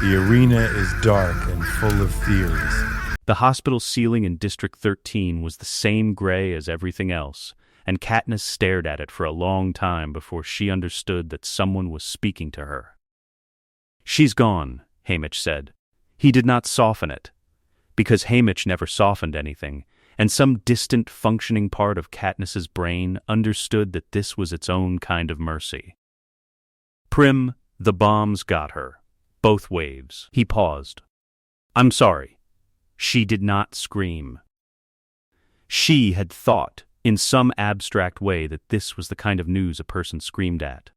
The arena is dark and full of theories. The hospital ceiling in District 13 was the same gray as everything else, and Katniss stared at it for a long time before she understood that someone was speaking to her. "She's gone," Haymitch said. He did not soften it, because Haymitch never softened anything, and some distant functioning part of Katniss's brain understood that this was its own kind of mercy. "Prim, the bombs got her. Both waves." He paused. "I'm sorry." She did not scream. She had thought, in some abstract way, that this was the kind of news a person screamed at.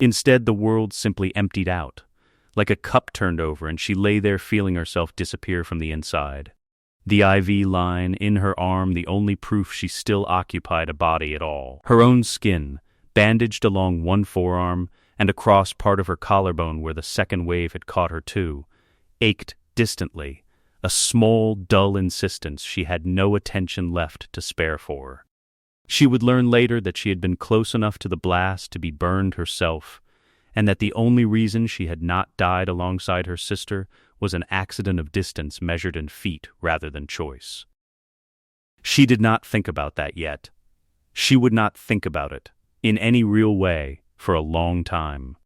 Instead, the world simply emptied out, like a cup turned over, and she lay there feeling herself disappear from the inside. The IV line in her arm, the only proof she still occupied a body at all. Her own skin, bandaged along one forearm and across part of her collarbone where the second wave had caught her too, ached distantly, a small, dull insistence she had no attention left to spare for. She would learn later that she had been close enough to the blast to be burned herself, and that the only reason she had not died alongside her sister was an accident of distance measured in feet rather than choice. She did not think about that yet. She would not think about it, in any real way, for a long time.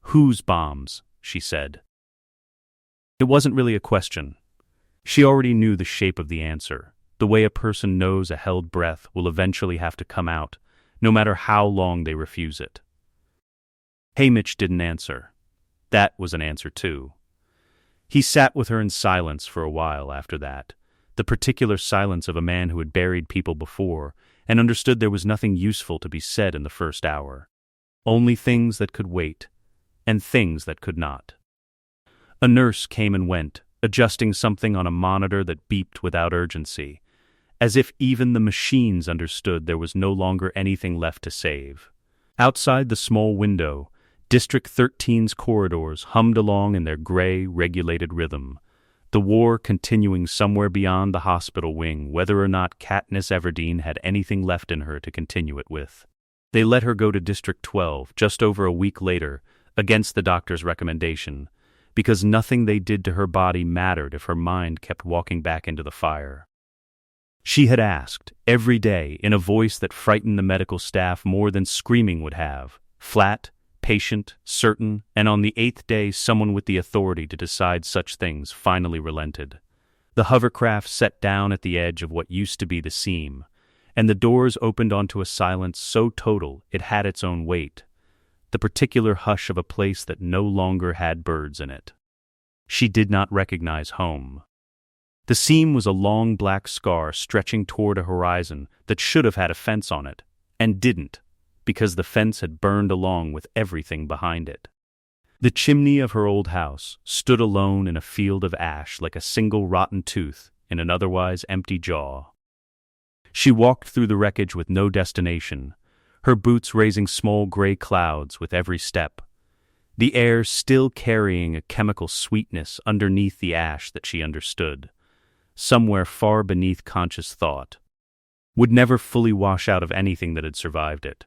"Whose bombs?" she said. It wasn't really a question. She already knew the shape of the answer, the way a person knows a held breath will eventually have to come out, no matter how long they refuse it. Haymitch didn't answer. That was an answer too. He sat with her in silence for a while after that, the particular silence of a man who had buried people before and understood there was nothing useful to be said in the first hour. Only things that could wait, and things that could not. A nurse came and went, adjusting something on a monitor that beeped without urgency, as if even the machines understood there was no longer anything left to save. Outside the small window, District 13's corridors hummed along in their gray, regulated rhythm, the war continuing somewhere beyond the hospital wing, whether or not Katniss Everdeen had anything left in her to continue it with. They let her go to District 12 just over a week later, against the doctor's recommendation, because nothing they did to her body mattered if her mind kept walking back into the fire. She had asked, every day, in a voice that frightened the medical staff more than screaming would have, flat, patient, certain, and on the 8th day someone with the authority to decide such things finally relented. The hovercraft set down at the edge of what used to be the seam, and the doors opened onto a silence so total it had its own weight, the particular hush of a place that no longer had birds in it. She did not recognize home. The seam was a long black scar stretching toward a horizon that should have had a fence on it, and didn't, because the fence had burned along with everything behind it. The chimney of her old house stood alone in a field of ash like a single rotten tooth in an otherwise empty jaw. She walked through the wreckage with no destination, her boots raising small gray clouds with every step, the air still carrying a chemical sweetness underneath the ash that she understood, somewhere far beneath conscious thought, would never fully wash out of anything that had survived it.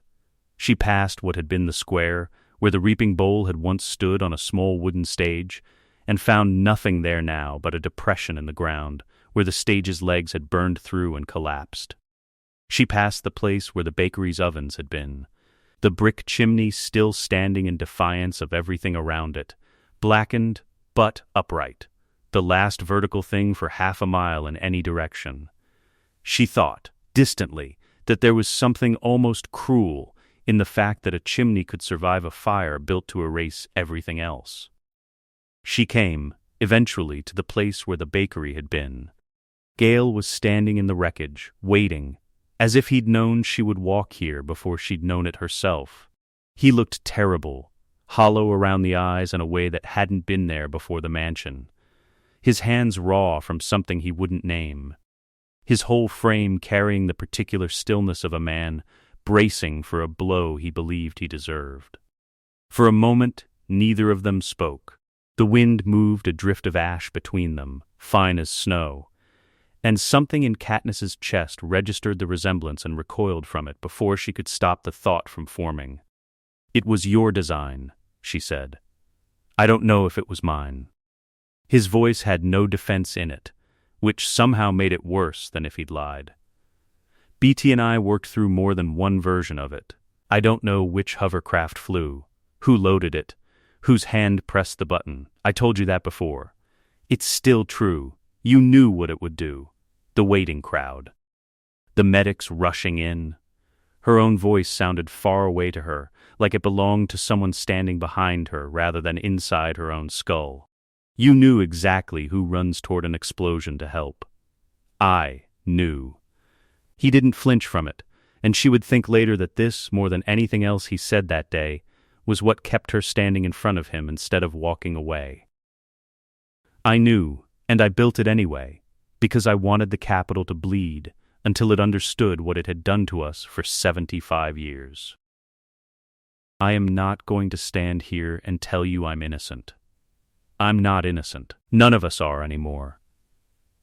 She passed what had been the square, where the reaping bowl had once stood on a small wooden stage, and found nothing there now but a depression in the ground, where the stage's legs had burned through and collapsed. She passed the place where the bakery's ovens had been, the brick chimney still standing in defiance of everything around it, blackened but upright, the last vertical thing for half a mile in any direction. She thought, distantly, that there was something almost cruel in the fact that a chimney could survive a fire built to erase everything else. She came, eventually, to the place where the bakery had been. Gale was standing in the wreckage, waiting, as if he'd known she would walk here before she'd known it herself. He looked terrible, hollow around the eyes in a way that hadn't been there before the mansion, his hands raw from something he wouldn't name, his whole frame carrying the particular stillness of a man bracing for a blow he believed he deserved. For a moment, neither of them spoke. The wind moved a drift of ash between them, fine as snow, and something in Katniss's chest registered the resemblance and recoiled from it before she could stop the thought from forming. "It was your design," she said. I don't know if it was mine." His voice had no defense in it, which somehow made it worse than if he'd lied. "BT and I worked through more than one version of it. I don't know which hovercraft flew, who loaded it, whose hand pressed the button. I told you that before. It's still true. You knew what it would do. The waiting crowd. The medics rushing in." Her own voice sounded far away to her, like it belonged to someone standing behind her rather than inside her own skull. "You knew exactly who runs toward an explosion to help. I knew." He didn't flinch from it, and she would think later that this, more than anything else he said that day, was what kept her standing in front of him instead of walking away. "I knew, and I built it anyway, because I wanted the capital to bleed until it understood what it had done to us for 75 years. I am not going to stand here and tell you I'm innocent. I'm not innocent. None of us are anymore."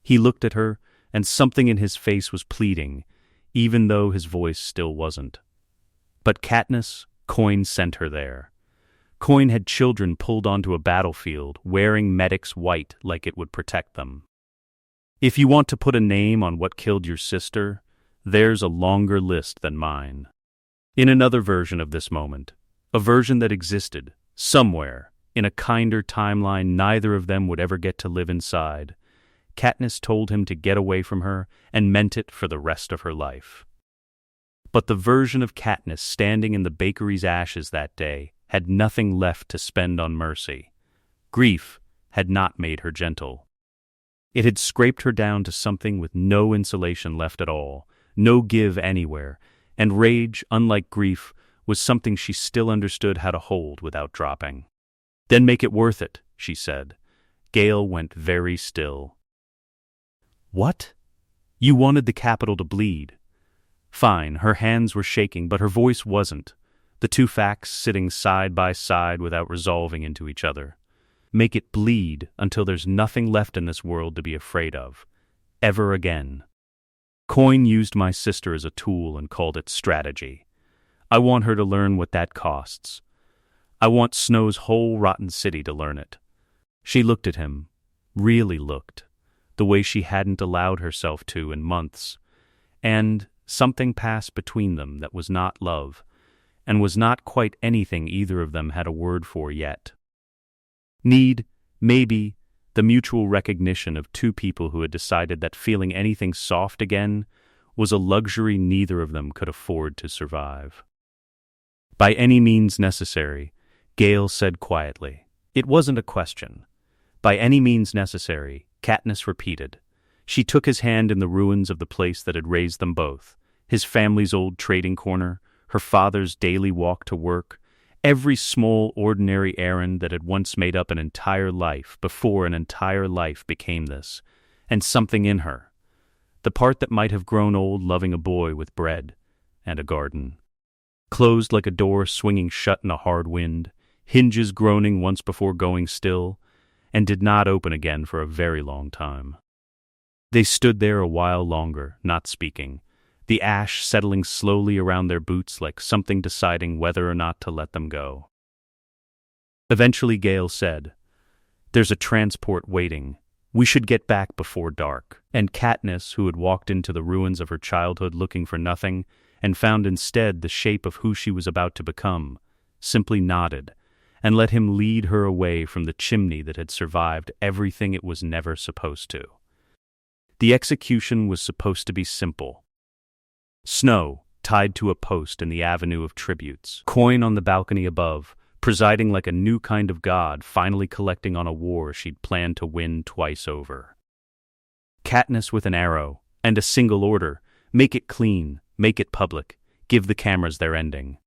He looked at her, and something in his face was pleading, even though his voice still wasn't. But Katniss, Coin sent her there. Coin had children pulled onto a battlefield, wearing medics white like it would protect them. If you want to put a name on what killed your sister, there's a longer list than mine. In another version of this moment, a version that existed, somewhere, in a kinder timeline neither of them would ever get to live inside, Katniss told him to get away from her and meant it for the rest of her life. But the version of Katniss standing in the bakery's ashes that day had nothing left to spend on mercy. Grief had not made her gentle. It had scraped her down to something with no insulation left at all, no give anywhere, and rage, unlike grief, was something she still understood how to hold without dropping. "Then make it worth it," she said. Gale went very still. "What? You wanted the capital to bleed." Fine, her hands were shaking, but her voice wasn't. The two facts sitting side by side without resolving into each other. Make it bleed until there's nothing left in this world to be afraid of. Ever again. Coin used my sister as a tool and called it strategy. I want her to learn what that costs. I want Snow's whole rotten city to learn it. She looked at him, really looked, the way she hadn't allowed herself to in months, and something passed between them that was not love, and was not quite anything either of them had a word for yet. Need, maybe, the mutual recognition of two people who had decided that feeling anything soft again was a luxury neither of them could afford to survive. "By any means necessary," Gale said quietly. It wasn't a question. "By any means necessary," Katniss repeated. She took his hand in the ruins of the place that had raised them both, his family's old trading corner, her father's daily walk to work, every small, ordinary errand that had once made up an entire life before an entire life became this, and something in her. The part that might have grown old loving a boy with bread and a garden. Closed like a door swinging shut in a hard wind, hinges groaning once before going still, and did not open again for a very long time. They stood there a while longer, not speaking, the ash settling slowly around their boots like something deciding whether or not to let them go. Eventually Gale said, "There's a transport waiting. We should get back before dark." And Katniss, who had walked into the ruins of her childhood looking for nothing, and found instead the shape of who she was about to become, simply nodded, and let him lead her away from the chimney that had survived everything it was never supposed to. The execution was supposed to be simple. Snow, tied to a post in the avenue of tributes, Coin on the balcony above, presiding like a new kind of god finally collecting on a war she'd planned to win twice over. Katniss with an arrow, and a single order, make it clean, make it public, give the cameras their ending.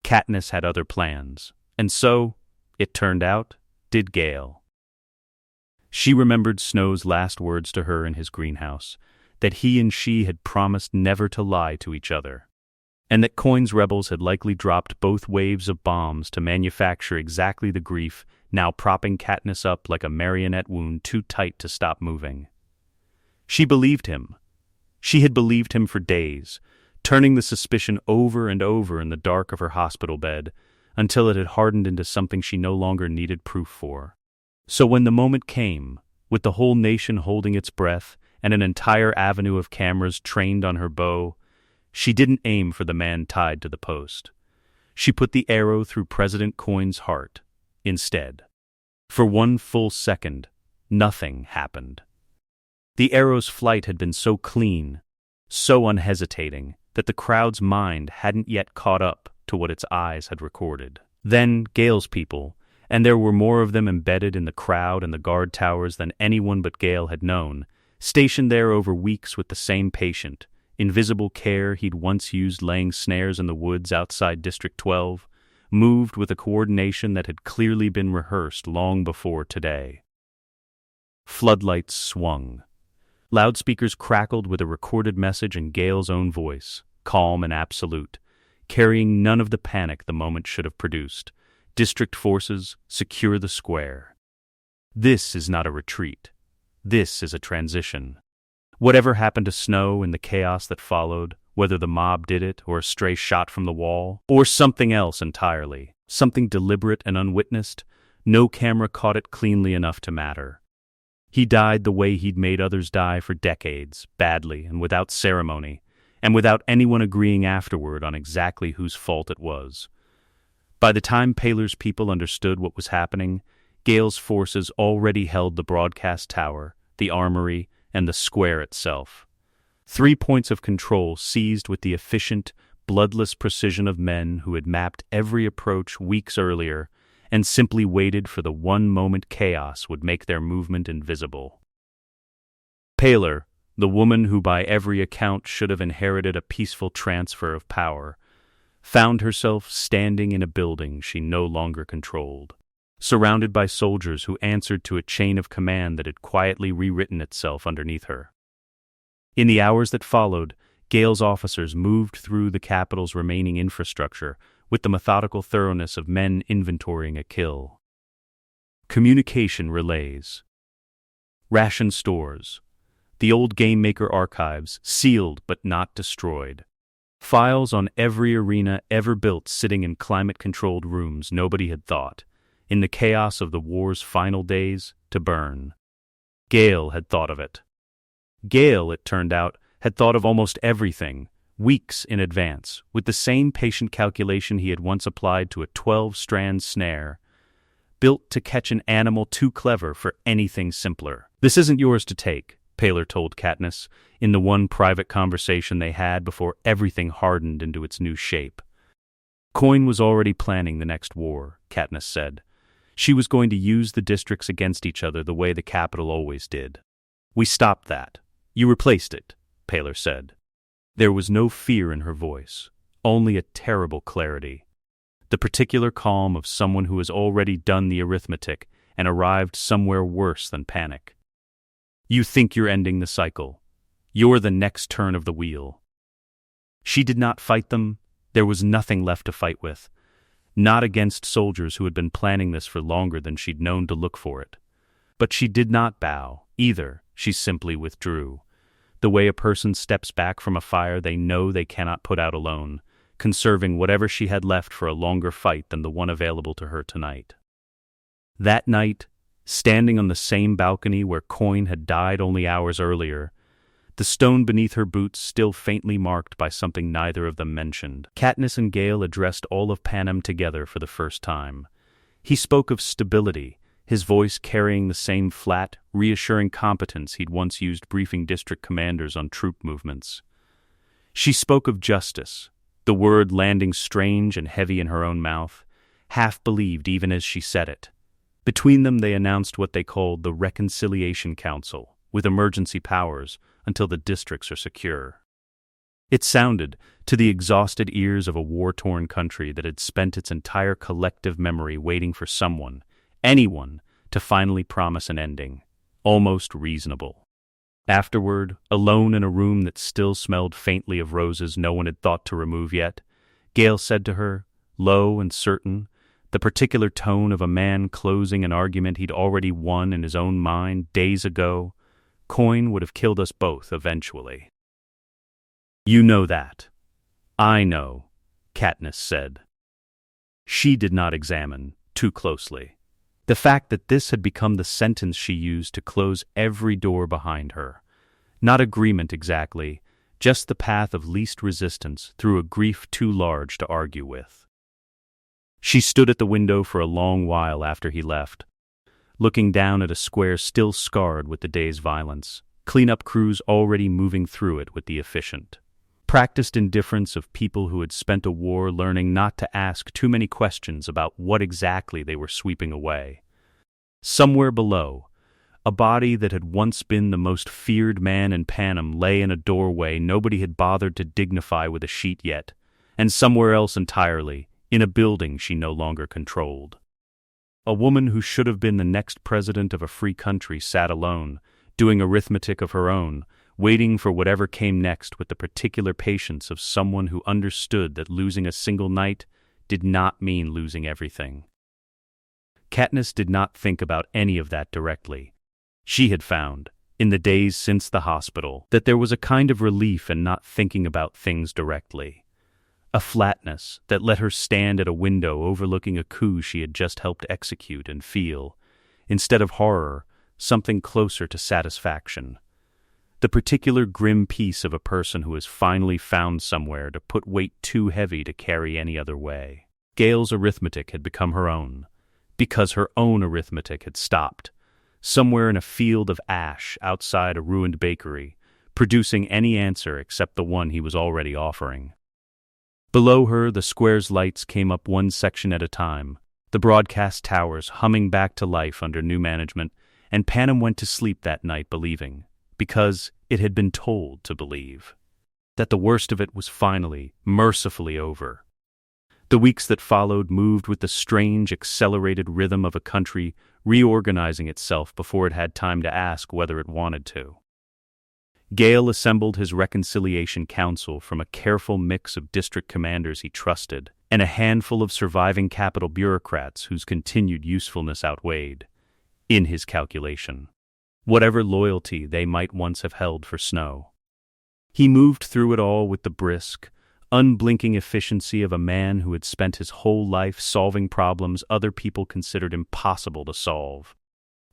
Katniss had other plans, and so, it turned out, did Gale. She remembered Snow's last words to her in his greenhouse, that he and she had promised never to lie to each other, and that Coin's rebels had likely dropped both waves of bombs to manufacture exactly the grief now propping Katniss up like a marionette wound too tight to stop moving. She believed him. She had believed him for days, turning the suspicion over and over in the dark of her hospital bed, until it had hardened into something she no longer needed proof for. So when the moment came, with the whole nation holding its breath and an entire avenue of cameras trained on her bow, she didn't aim for the man tied to the post. She put the arrow through President Coin's heart, instead. For one full second, nothing happened. The arrow's flight had been so clean, so unhesitating, that the crowd's mind hadn't yet caught up to what its eyes had recorded. Then Gale's people, and there were more of them embedded in the crowd and the guard towers than anyone but Gale had known, stationed there over weeks with the same patient, invisible care he'd once used laying snares in the woods outside District 12, moved with a coordination that had clearly been rehearsed long before today. Floodlights swung. Loudspeakers crackled with a recorded message in Gale's own voice, calm and absolute, carrying none of the panic the moment should have produced. District forces, secure the square. This is not a retreat. This is a transition. Whatever happened to Snow in the chaos that followed, whether the mob did it or a stray shot from the wall, or something else entirely, something deliberate and unwitnessed, no camera caught it cleanly enough to matter. He died the way he'd made others die for decades, badly and without ceremony, and without anyone agreeing afterward on exactly whose fault it was. By the time Paler's people understood what was happening, Gale's forces already held the broadcast tower, the armory, and the square itself. 3 points of control seized with the efficient, bloodless precision of men who had mapped every approach weeks earlier and simply waited for the one moment chaos would make their movement invisible. Paler, the woman who by every account should have inherited a peaceful transfer of power, found herself standing in a building she no longer controlled, surrounded by soldiers who answered to a chain of command that had quietly rewritten itself underneath her. In the hours that followed, Gale's officers moved through the capital's remaining infrastructure with the methodical thoroughness of men inventorying a kill. Communication relays. Ration stores. The old Game Maker archives, sealed but not destroyed. Files on every arena ever built sitting in climate-controlled rooms nobody had thought, in the chaos of the war's final days, to burn. Gale had thought of it. Gale, it turned out, had thought of almost everything, weeks in advance, with the same patient calculation he had once applied to a 12-strand snare, built to catch an animal too clever for anything simpler. "This isn't yours to take," Paler told Katniss, in the one private conversation they had before everything hardened into its new shape. Coin was already planning the next war, Katniss said. She was going to use the districts against each other the way the capital always did. "We stopped that. You replaced it," Paler said. There was no fear in her voice, only a terrible clarity. The particular calm of someone who has already done the arithmetic and arrived somewhere worse than panic. "You think you're ending the cycle. You're the next turn of the wheel." She did not fight them. There was nothing left to fight with. Not against soldiers who had been planning this for longer than she'd known to look for it. But she did not bow, either. She simply withdrew. The way a person steps back from a fire they know they cannot put out alone, conserving whatever she had left for a longer fight than the one available to her tonight. That night, standing on the same balcony where Coin had died only hours earlier, the stone beneath her boots still faintly marked by something neither of them mentioned, Katniss and Gale addressed all of Panem together for the first time. He spoke of stability, his voice carrying the same flat, reassuring competence he'd once used briefing district commanders on troop movements. She spoke of justice, the word landing strange and heavy in her own mouth, half-believed even as she said it. Between them they announced what they called the Reconciliation Council, with emergency powers until the districts are secure. It sounded, to the exhausted ears of a war-torn country that had spent its entire collective memory waiting for someone, anyone, to finally promise an ending, almost reasonable. Afterward, alone in a room that still smelled faintly of roses no one had thought to remove yet, Gale said to her, low and certain, the particular tone of a man closing an argument he'd already won in his own mind days ago, "Coin would have killed us both eventually." "You know that." "I know," Katniss said. she did not examine too closely. The fact that this had become the sentence she used to close every door behind her. Not agreement exactly, just the path of least resistance through a grief too large to argue with. She stood at the window for a long while after he left, looking down at a square still scarred with the day's violence, cleanup crews already moving through it with the efficient, practiced indifference of people who had spent a war learning not to ask too many questions about what exactly they were sweeping away. Somewhere below, a body that had once been the most feared man in Panem lay in a doorway nobody had bothered to dignify with a sheet yet, and somewhere else entirely, in a building she no longer controlled. A woman who should have been the next president of a free country sat alone, doing arithmetic of her own, waiting for whatever came next with the particular patience of someone who understood that losing a single night did not mean losing everything. Katniss did not think about any of that directly. She had found, in the days since the hospital, that there was a kind of relief in not thinking about things directly. A flatness that let her stand at a window overlooking a coup she had just helped execute and feel, instead of horror, something closer to satisfaction. The particular grim peace of a person who has finally found somewhere to put weight too heavy to carry any other way. Gale's arithmetic had become her own, because her own arithmetic had stopped, somewhere in a field of ash outside a ruined bakery, producing any answer except the one he was already offering. Below her, the square's lights came up one section at a time, the broadcast towers humming back to life under new management, and Panem went to sleep that night believing, because it had been told to believe, that the worst of it was finally, mercifully over. The weeks that followed moved with the strange, accelerated rhythm of a country reorganizing itself before it had time to ask whether it wanted to. Gale assembled his reconciliation council from a careful mix of district commanders he trusted and a handful of surviving capital bureaucrats whose continued usefulness outweighed, in his calculation, whatever loyalty they might once have held for Snow. He moved through it all with the brisk, unblinking efficiency of a man who had spent his whole life solving problems other people considered impossible to solve,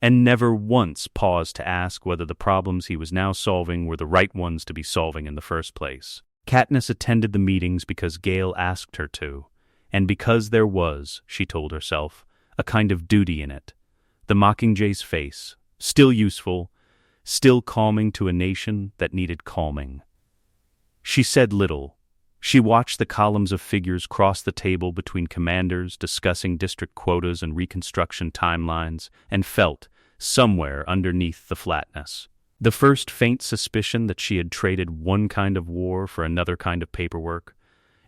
and never once paused to ask whether the problems he was now solving were the right ones to be solving in the first place. Katniss attended the meetings because Gale asked her to, and because there was, she told herself, a kind of duty in it. The Mockingjay's face, still useful, still calming to a nation that needed calming. She said little. She watched the columns of figures cross the table between commanders discussing district quotas and reconstruction timelines, and felt, somewhere underneath the flatness, the first faint suspicion that she had traded one kind of war for another kind of paperwork,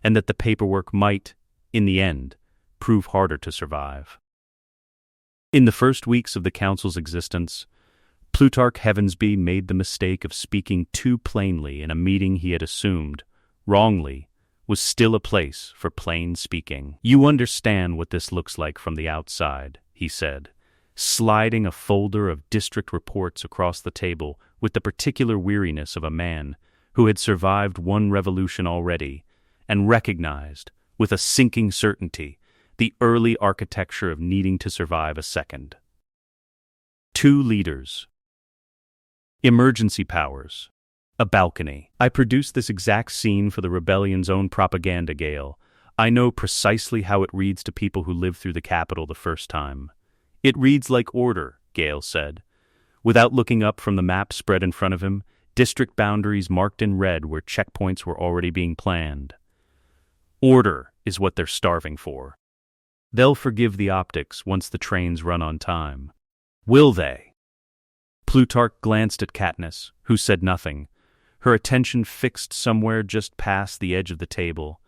and that the paperwork might, in the end, prove harder to survive. In the first weeks of the Council's existence, Plutarch Heavensby made the mistake of speaking too plainly in a meeting he had assumed, wrongly, was still a place for plain speaking. "You understand what this looks like from the outside," he said, sliding a folder of district reports across the table with the particular weariness of a man who had survived one revolution already and recognized, with a sinking certainty, the early architecture of needing to survive a second. 2 leaders. Emergency powers. A balcony. "I produced this exact scene for the rebellion's own propaganda, Gale. I know precisely how it reads to people who lived through the Capitol the first time." "It reads like order," Gale said. Without looking up from the map spread in front of him, district boundaries marked in red where checkpoints were already being planned. Order is what they're starving for. They'll forgive the optics once the trains run on time. Will they? Plutarch glanced at Katniss, who said nothing, her attention fixed somewhere just past the edge of the table,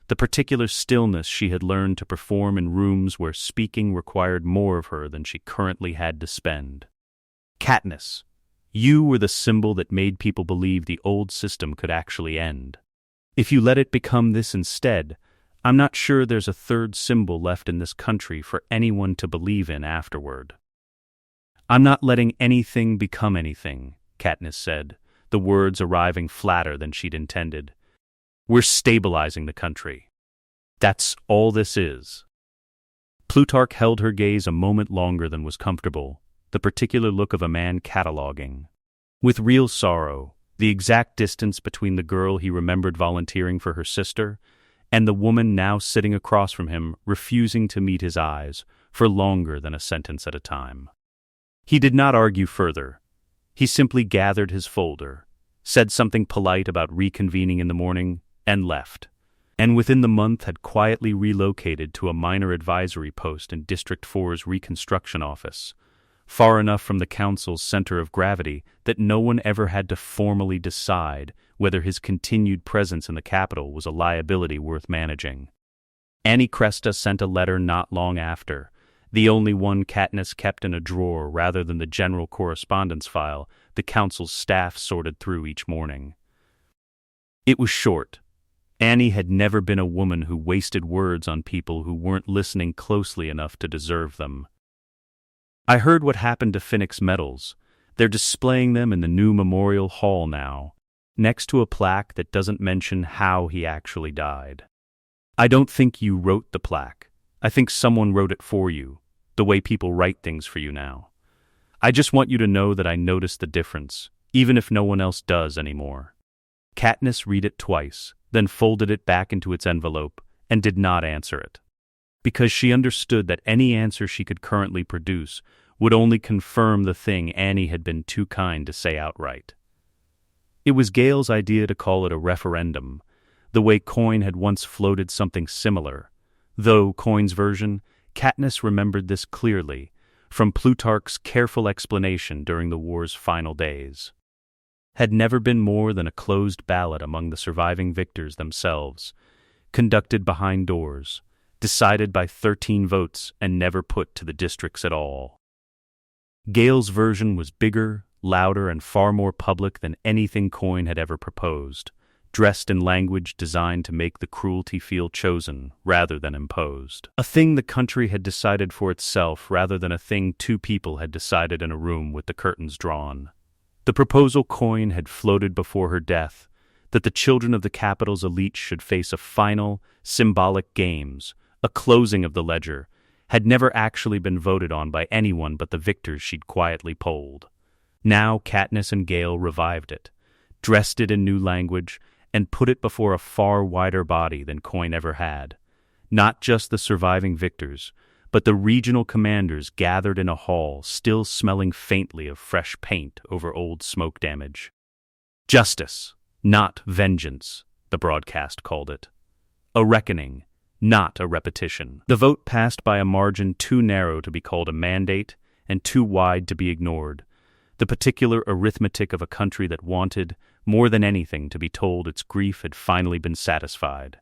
the particular stillness she had learned to perform in rooms where speaking required more of her than she currently had to spend. "Katniss, you were the symbol that made people believe the old system could actually end. If you let it become this instead, I'm not sure there's a third symbol left in this country for anyone to believe in afterward." "I'm not letting anything become anything," Katniss said, the words arriving flatter than she'd intended. "We're stabilizing the country. That's all this is." Plutarch held her gaze a moment longer than was comfortable, the particular look of a man cataloging, with real sorrow, the exact distance between the girl he remembered volunteering for her sister and the woman now sitting across from him, refusing to meet his eyes for longer than a sentence at a time. He did not argue further. He simply gathered his folder, said something polite about reconvening in the morning, and left. And within the month had quietly relocated to a minor advisory post in District 4's Reconstruction Office, far enough from the council's center of gravity that no one ever had to formally decide whether his continued presence in the capital was a liability worth managing. Annie Cresta sent a letter not long after, the only one Katniss kept in a drawer rather than the general correspondence file the council's staff sorted through each morning. It was short. Annie had never been a woman who wasted words on people who weren't listening closely enough to deserve them. I heard what happened to Phoenix medals. They're displaying them in the new memorial hall now, next to a plaque that doesn't mention how he actually died. I don't think you wrote the plaque. I think someone wrote it for you, the way people write things for you now. I just want you to know that I noticed the difference, even if no one else does anymore. Katniss read it twice, then folded it back into its envelope, and did not answer it. Because she understood that any answer she could currently produce would only confirm the thing Annie had been too kind to say outright. It was Gale's idea to call it a referendum, the way Coin had once floated something similar, though Coin's version, Katniss remembered this clearly, from Plutarch's careful explanation during the war's final days, had never been more than a closed ballot among the surviving victors themselves, conducted behind doors, decided by 13 votes and never put to the districts at all. Gale's version was bigger, louder, and far more public than anything Coin had ever proposed, dressed in language designed to make the cruelty feel chosen rather than imposed. A thing the country had decided for itself rather than a thing two people had decided in a room with the curtains drawn. The proposal Coin had floated before her death, that the children of the capital's elite should face a final, symbolic games, a closing of the ledger, had never actually been voted on by anyone but the victors she'd quietly polled. Now Katniss and Gale revived it, dressed it in new language, and put it before a far wider body than Coin ever had. Not just the surviving victors, but the regional commanders gathered in a hall still smelling faintly of fresh paint over old smoke damage. Justice, not vengeance, the broadcast called it. A reckoning, not a repetition. The vote passed by a margin too narrow to be called a mandate and too wide to be ignored, the particular arithmetic of a country that wanted, more than anything, to be told its grief had finally been satisfied.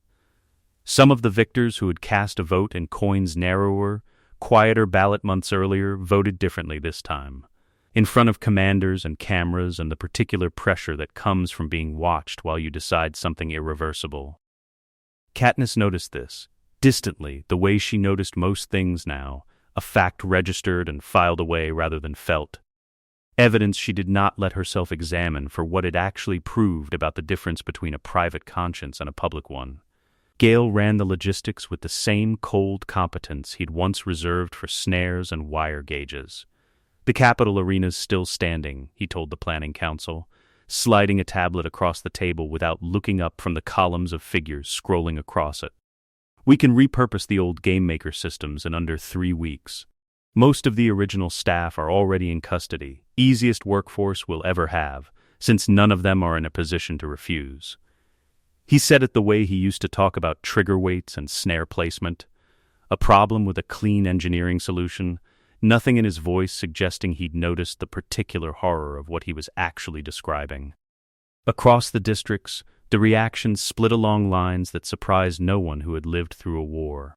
Some of the victors who had cast a vote in Coin's narrower, quieter ballot months earlier voted differently this time, in front of commanders and cameras and the particular pressure that comes from being watched while you decide something irreversible. Katniss noticed this, distantly, the way she noticed most things now, a fact registered and filed away rather than felt. Evidence she did not let herself examine for what it actually proved about the difference between a private conscience and a public one. Gale ran the logistics with the same cold competence he'd once reserved for snares and wire gauges. The Capitol arena's still standing, he told the planning council, sliding a tablet across the table without looking up from the columns of figures scrolling across it. We can repurpose the old game maker systems in under 3 weeks. Most of the original staff are already in custody, easiest workforce we'll ever have, since none of them are in a position to refuse. He said it the way he used to talk about trigger weights and snare placement. A problem with a clean engineering solution, nothing in his voice suggesting he'd noticed the particular horror of what he was actually describing. Across the districts, the reactions split along lines that surprised no one who had lived through a war.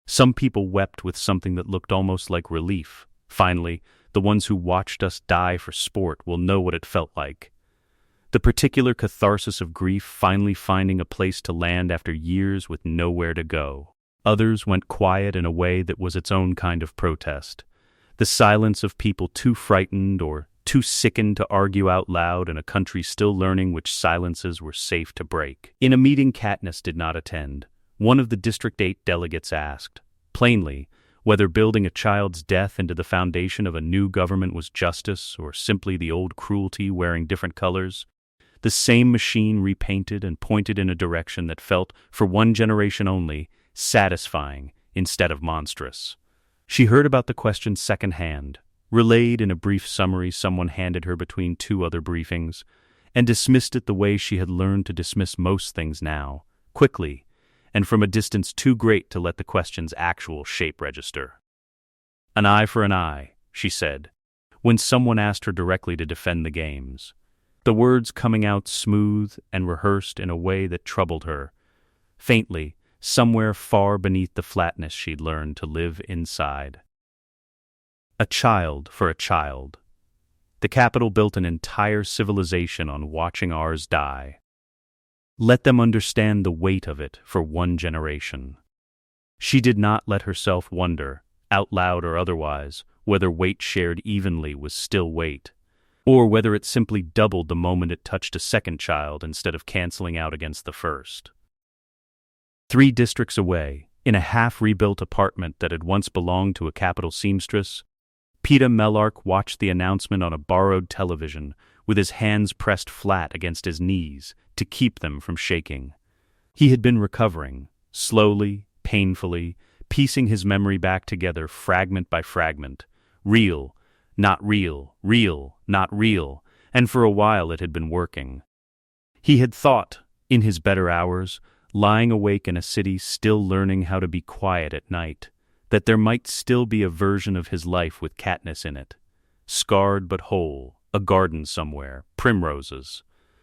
Some people wept with something that looked almost like relief. Finally, the ones who watched us die for sport will know what it felt like. The particular catharsis of grief finally finding a place to land after years with nowhere to go. Others went quiet in a way that was its own kind of protest. The silence of people too frightened or too sickened to argue out loud in a country still learning which silences were safe to break. In a meeting Katniss did not attend, one of the District 8 delegates asked, plainly, Whether building a child's death into the foundation of a new government was justice, or simply the old cruelty wearing different colors, the same machine repainted and pointed in a direction that felt, for one generation only, satisfying instead of monstrous. She heard about the question secondhand, relayed in a brief summary someone handed her between two other briefings, and dismissed it the way she had learned to dismiss most things now, quickly, and from a distance too great to let the question's actual shape register. "An eye for an eye," she said, when someone asked her directly to defend the games, the words coming out smooth and rehearsed in a way that troubled her, faintly, somewhere far beneath the flatness she'd learned to live inside. A child for a child. The capital built an entire civilization on watching ours die. Let them understand the weight of it for one generation. She did not let herself wonder, out loud or otherwise, whether weight shared evenly was still weight, or whether it simply doubled the moment it touched a second child instead of canceling out against the first. 3 districts away, in a half-rebuilt apartment that had once belonged to a capital seamstress, Peeta Mellark watched the announcement on a borrowed television with his hands pressed flat against his knees to keep them from shaking. He had been recovering, slowly, painfully, piecing his memory back together fragment by fragment, real, not real, real, not real, and for a while it had been working. He had thought, in his better hours, lying awake in a city still learning how to be quiet at night, that there might still be a version of his life with Katniss in it, scarred but whole, a garden somewhere, primroses,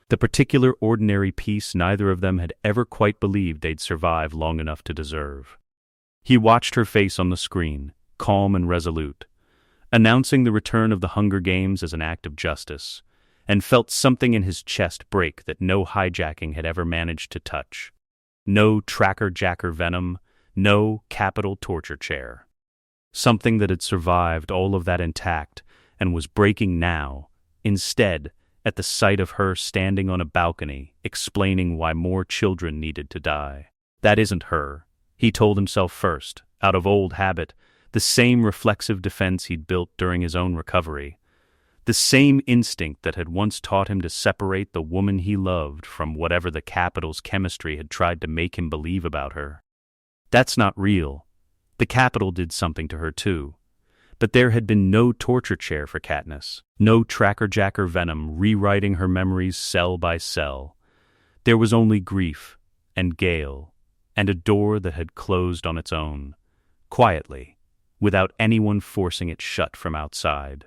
the particular ordinary peace neither of them had ever quite believed they'd survive long enough to deserve. He watched her face on the screen, calm and resolute, announcing the return of the Hunger Games as an act of justice, and felt something in his chest break that no hijacking had ever managed to touch. No tracker-jacker venom, no capital torture chair. Something that had survived all of that intact and was breaking now, instead, at the sight of her standing on a balcony, explaining why more children needed to die. That isn't her, he told himself first, out of old habit, the same reflexive defense he'd built during his own recovery. The same instinct that had once taught him to separate the woman he loved from whatever the capital's chemistry had tried to make him believe about her. That's not real. The capital did something to her too. But there had been no torture chair for Katniss, no tracker-jacker venom rewriting her memories cell by cell. There was only grief, and Gale, and a door that had closed on its own, quietly, without anyone forcing it shut from outside.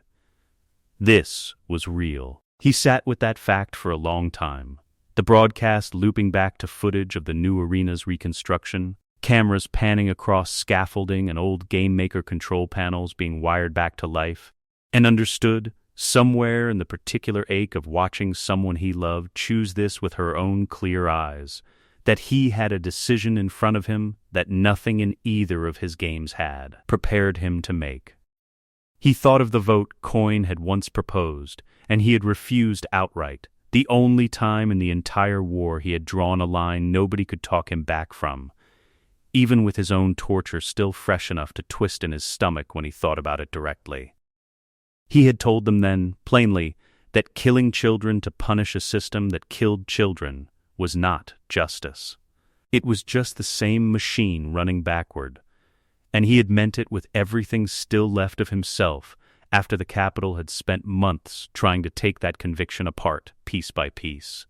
This was real. He sat with that fact for a long time, the broadcast looping back to footage of the new arena's reconstruction, cameras panning across scaffolding and old Game Maker control panels being wired back to life, and understood, somewhere in the particular ache of watching someone he loved choose this with her own clear eyes, that he had a decision in front of him that nothing in either of his games had prepared him to make. He thought of the vote Coin had once proposed, and he had refused outright, the only time in the entire war he had drawn a line nobody could talk him back from, even with his own torture still fresh enough to twist in his stomach when he thought about it directly. He had told them then, plainly, that killing children to punish a system that killed children was not justice. It was just the same machine running backward, and he had meant it with everything still left of himself after the capital had spent months trying to take that conviction apart, piece by piece.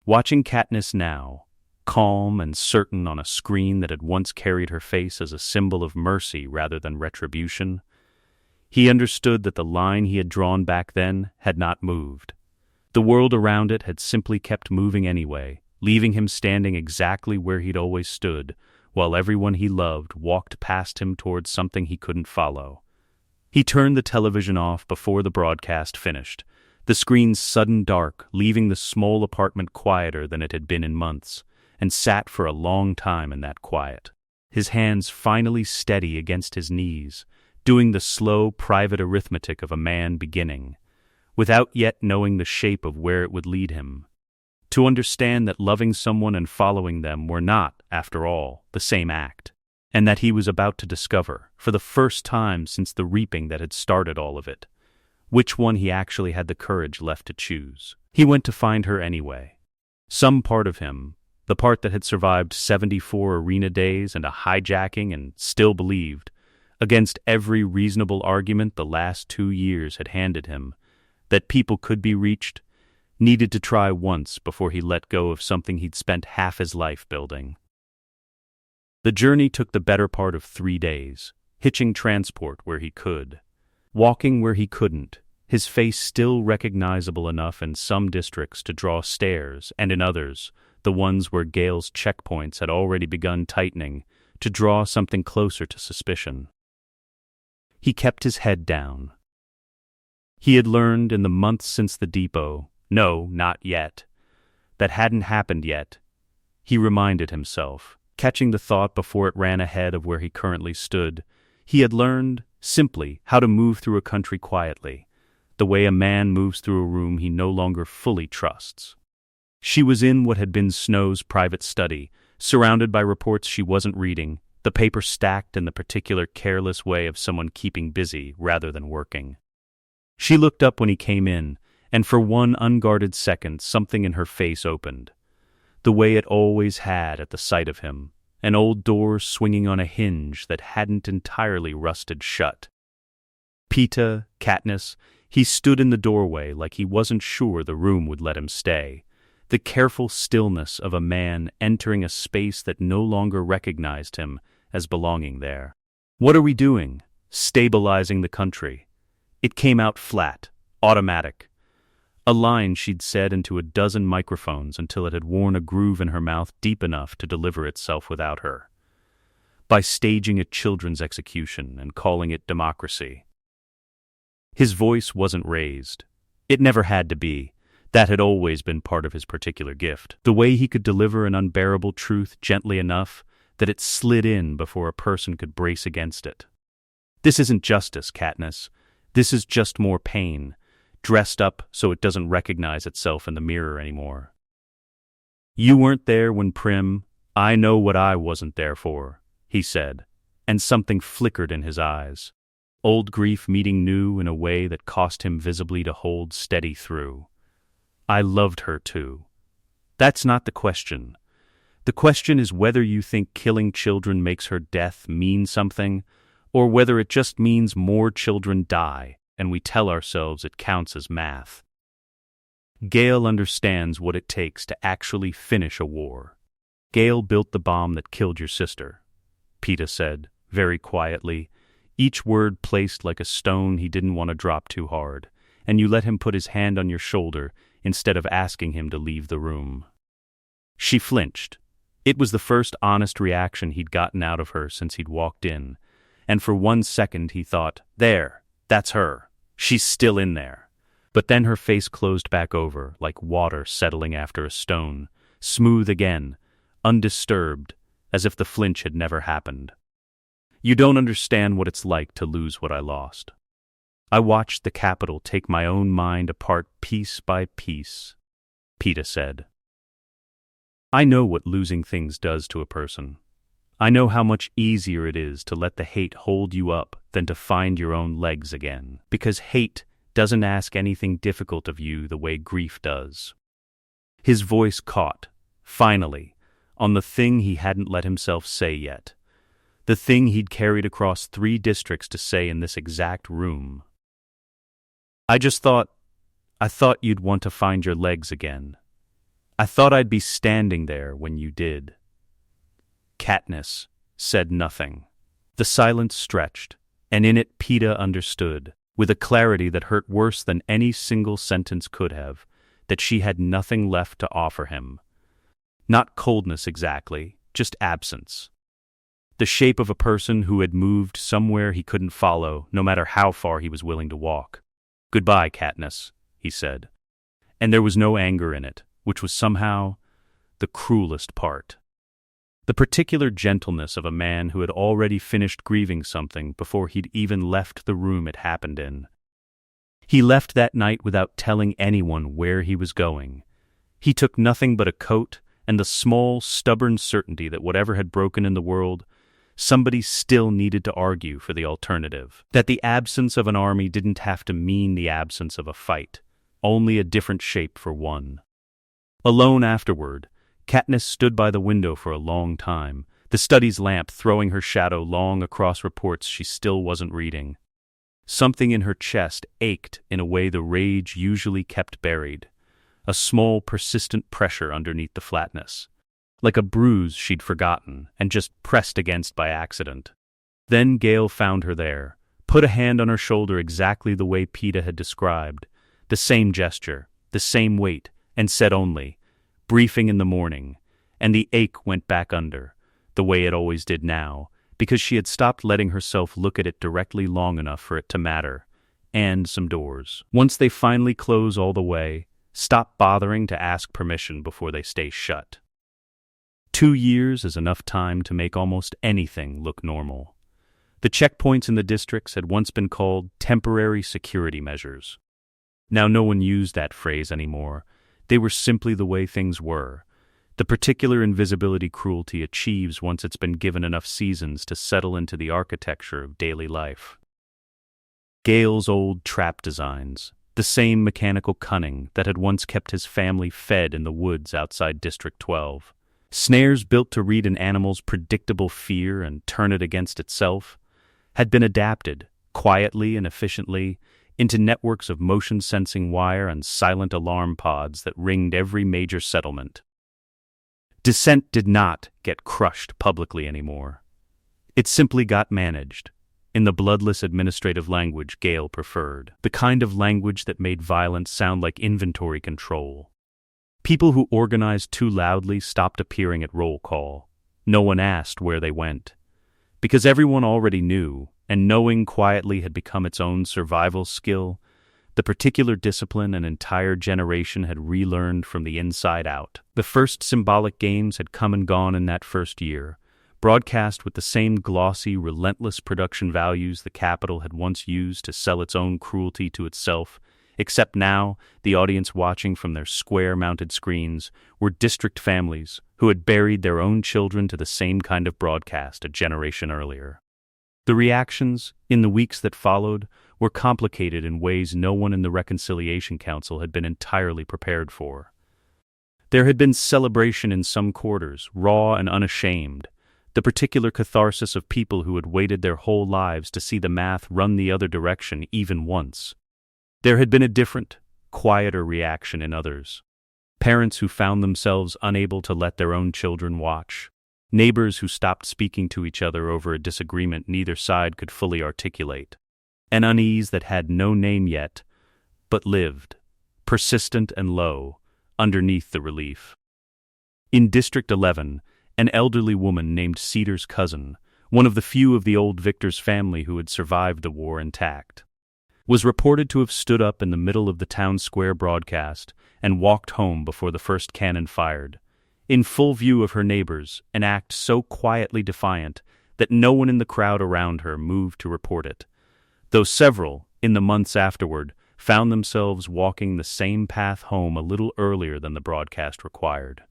Watching Katniss now, calm and certain on a screen that had once carried her face as a symbol of mercy rather than retribution, he understood that the line he had drawn back then had not moved. The world around it had simply kept moving anyway, leaving him standing exactly where he'd always stood, while everyone he loved walked past him towards something he couldn't follow. He turned the television off before the broadcast finished, the screen's sudden dark leaving the small apartment quieter than it had been in months, and sat for a long time in that quiet, his hands finally steady against his knees, doing the slow, private arithmetic of a man beginning, without yet knowing the shape of where it would lead him. To understand that loving someone and following them were not, after all, the same act, and that he was about to discover, for the first time since the reaping that had started all of it, which one he actually had the courage left to choose. He went to find her anyway. Some part of him, the part that had survived 74 arena days and a hijacking and still believed, against every reasonable argument the last 2 years had handed him, that people could be reached, needed to try once before he let go of something he'd spent half his life building. The journey took the better part of 3 days, hitching transport where he could, walking where he couldn't, his face still recognizable enough in some districts to draw stares, and in others, the ones where Gale's checkpoints had already begun tightening, to draw something closer to suspicion. He kept his head down. He had learned in the months since the depot, no, not yet, that hadn't happened yet. He reminded himself, catching the thought before it ran ahead of where he currently stood. He had learned, simply, how to move through a country quietly, the way a man moves through a room he no longer fully trusts. She was in what had been Snow's private study, surrounded by reports she wasn't reading, the paper stacked in the particular careless way of someone keeping busy rather than working. She looked up when he came in, and for one unguarded second something in her face opened, the way it always had at the sight of him, an old door swinging on a hinge that hadn't entirely rusted shut. Peeta, Katniss, he stood in the doorway like he wasn't sure the room would let him stay, the careful stillness of a man entering a space that no longer recognized him as belonging there. "What are we doing?" "Stabilizing the country." It came out flat, automatic. A line she'd said into a dozen microphones until it had worn a groove in her mouth deep enough to deliver itself without her. By staging a children's execution and calling it democracy. His voice wasn't raised. It never had to be. That had always been part of his particular gift. The way he could deliver an unbearable truth gently enough that it slid in before a person could brace against it. "This isn't justice, Katniss. This is just more pain, dressed up so it doesn't recognize itself in the mirror anymore. You weren't there when I know what I wasn't there for," he said, and something flickered in his eyes. Old grief meeting new in a way that cost him visibly to hold steady through. "I loved her too. That's not the question. The question is whether you think killing children makes her death mean something, or whether it just means more children die, and we tell ourselves it counts as math. Gale understands what it takes to actually finish a war. Gale built the bomb that killed your sister," Peeta said, very quietly, each word placed like a stone he didn't want to drop too hard, and you let him put his hand on your shoulder instead of asking him to leave the room. She flinched. It was the first honest reaction he'd gotten out of her since he'd walked in, and for 1 second he thought, "There, that's her. She's still in there." But then her face closed back over, like water settling after a stone, smooth again, undisturbed, as if the flinch had never happened. "You don't understand what it's like to lose what I lost. I watched the Capitol take my own mind apart piece by piece," Peeta said. "I know what losing things does to a person. I know how much easier it is to let the hate hold you up than to find your own legs again, because hate doesn't ask anything difficult of you the way grief does." His voice caught, finally, on the thing he hadn't let himself say yet, the thing he'd carried across 3 districts to say in this exact room. I thought you'd want to find your legs again. I thought I'd be standing there when you did." Katniss said nothing. The silence stretched, and in it Peeta understood, with a clarity that hurt worse than any single sentence could have, that she had nothing left to offer him. Not coldness exactly, just absence. The shape of a person who had moved somewhere he couldn't follow, no matter how far he was willing to walk. "Goodbye, Katniss," he said. And there was no anger in it, which was somehow the cruelest part. The particular gentleness of a man who had already finished grieving something before he'd even left the room it happened in. He left that night without telling anyone where he was going. He took nothing but a coat and the small, stubborn certainty that whatever had broken in the world, somebody still needed to argue for the alternative. That the absence of an army didn't have to mean the absence of a fight, only a different shape for one. Alone afterward, Katniss stood by the window for a long time, the study's lamp throwing her shadow long across reports she still wasn't reading. Something in her chest ached in a way the rage usually kept buried, a small, persistent pressure underneath the flatness, like a bruise she'd forgotten and just pressed against by accident. Then Gale found her there, put a hand on her shoulder exactly the way Peeta had described, the same gesture, the same weight, and said only, "Briefing in the morning," and the ache went back under, the way it always did now, because she had stopped letting herself look at it directly long enough for it to matter, and some doors. Once they finally close all the way, stop bothering to ask permission before they stay shut. 2 years is enough time to make almost anything look normal. The checkpoints in the districts had once been called temporary security measures. Now no one used that phrase anymore. They were simply the way things were. The particular invisibility cruelty achieves once it's been given enough seasons to settle into the architecture of daily life. Gale's old trap designs, the same mechanical cunning that had once kept his family fed in the woods outside District 12. Snares built to read an animal's predictable fear and turn it against itself, had been adapted, quietly and efficiently, into networks of motion-sensing wire and silent alarm pods that ringed every major settlement. Dissent did not get crushed publicly anymore. It simply got managed, in the bloodless administrative language Gale preferred, the kind of language that made violence sound like inventory control. People who organized too loudly stopped appearing at roll call. No one asked where they went, because everyone already knew, and knowing quietly had become its own survival skill, the particular discipline an entire generation had relearned from the inside out. The first symbolic games had come and gone in that first year, broadcast with the same glossy, relentless production values the Capitol had once used to sell its own cruelty to itself, except now the audience watching from their square-mounted screens were district families who had buried their own children to the same kind of broadcast a generation earlier. The reactions, in the weeks that followed, were complicated in ways no one in the Reconciliation Council had been entirely prepared for. There had been celebration in some quarters, raw and unashamed, the particular catharsis of people who had waited their whole lives to see the math run the other direction even once. There had been a different, quieter reaction in others. Parents who found themselves unable to let their own children watch. Neighbors who stopped speaking to each other over a disagreement neither side could fully articulate. An unease that had no name yet, but lived, persistent and low, underneath the relief. In District 11, an elderly woman named Cedar's cousin, one of the few of the old Victor's family who had survived the war intact, was reported to have stood up in the middle of the town square broadcast and walked home before the first cannon fired, in full view of her neighbors, an act so quietly defiant that no one in the crowd around her moved to report it, though several, in the months afterward, found themselves walking the same path home a little earlier than the broadcast required.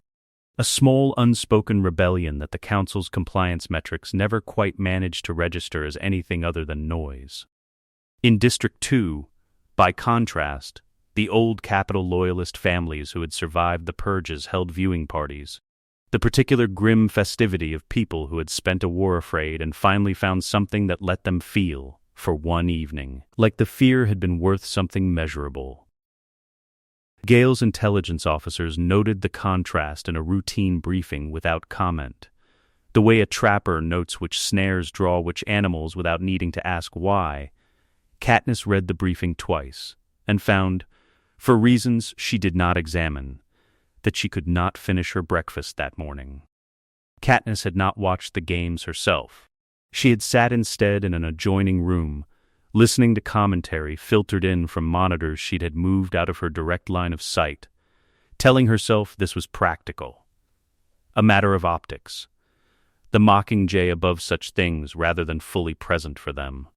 A small unspoken rebellion that the council's compliance metrics never quite managed to register as anything other than noise. In District 2, by contrast, the old Capitol loyalist families who had survived the purges held viewing parties, the particular grim festivity of people who had spent a war afraid and finally found something that let them feel, for one evening, like the fear had been worth something measurable. Gale's intelligence officers noted the contrast in a routine briefing without comment, the way a trapper notes which snares draw which animals without needing to ask why. Katniss read the briefing twice, and found, for reasons she did not examine, that she could not finish her breakfast that morning. Katniss had not watched the games herself. She had sat instead in an adjoining room, listening to commentary filtered in from monitors she'd had moved out of her direct line of sight, telling herself this was practical, a matter of optics, the Mockingjay above such things rather than fully present for them.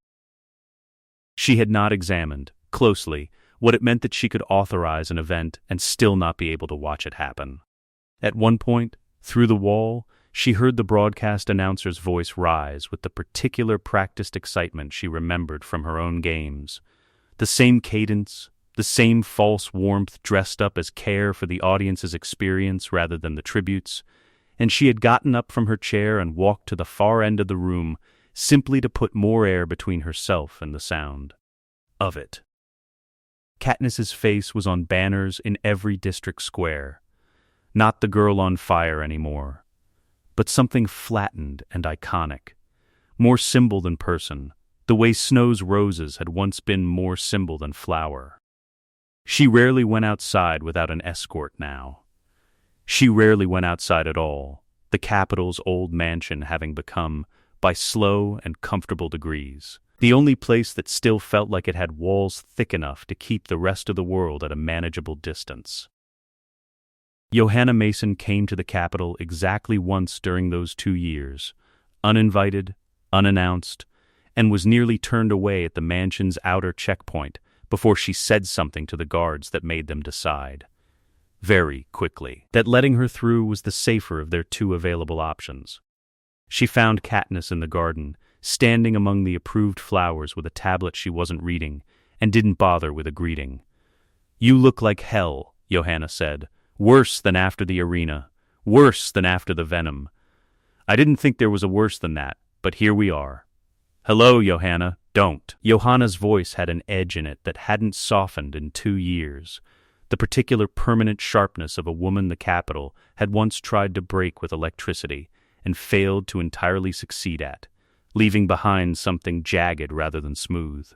She had not examined, closely, what it meant that she could authorize an event and still not be able to watch it happen. At one point, through the wall, She heard the broadcast announcer's voice rise with the particular practiced excitement she remembered from her own games. The same cadence, the same false warmth dressed up as care for the audience's experience rather than the tributes, and she had gotten up from her chair and walked to the far end of the room simply to put more air between herself and the sound of it. Katniss's face was on banners in every district square. Not the girl on fire anymore, but something flattened and iconic, more symbol than person, the way Snow's roses had once been more symbol than flower. She rarely went outside without an escort now. She rarely went outside at all, the capital's old mansion having become, by slow and comfortable degrees, the only place that still felt like it had walls thick enough to keep the rest of the world at a manageable distance. Johanna Mason came to the capital exactly once during those 2 years, uninvited, unannounced, and was nearly turned away at the mansion's outer checkpoint before she said something to the guards that made them decide, very quickly, that letting her through was the safer of their 2 available options. She found Katniss in the garden, standing among the approved flowers with a tablet she wasn't reading, and didn't bother with a greeting. "You look like hell," Johanna said. "Worse than after the arena. Worse than after the venom. I didn't think there was a worse than that, but here we are." "Hello, Johanna, don't." Johanna's voice had an edge in it that hadn't softened in 2 years, the particular permanent sharpness of a woman the capital had once tried to break with electricity and failed to entirely succeed at, leaving behind something jagged rather than smooth.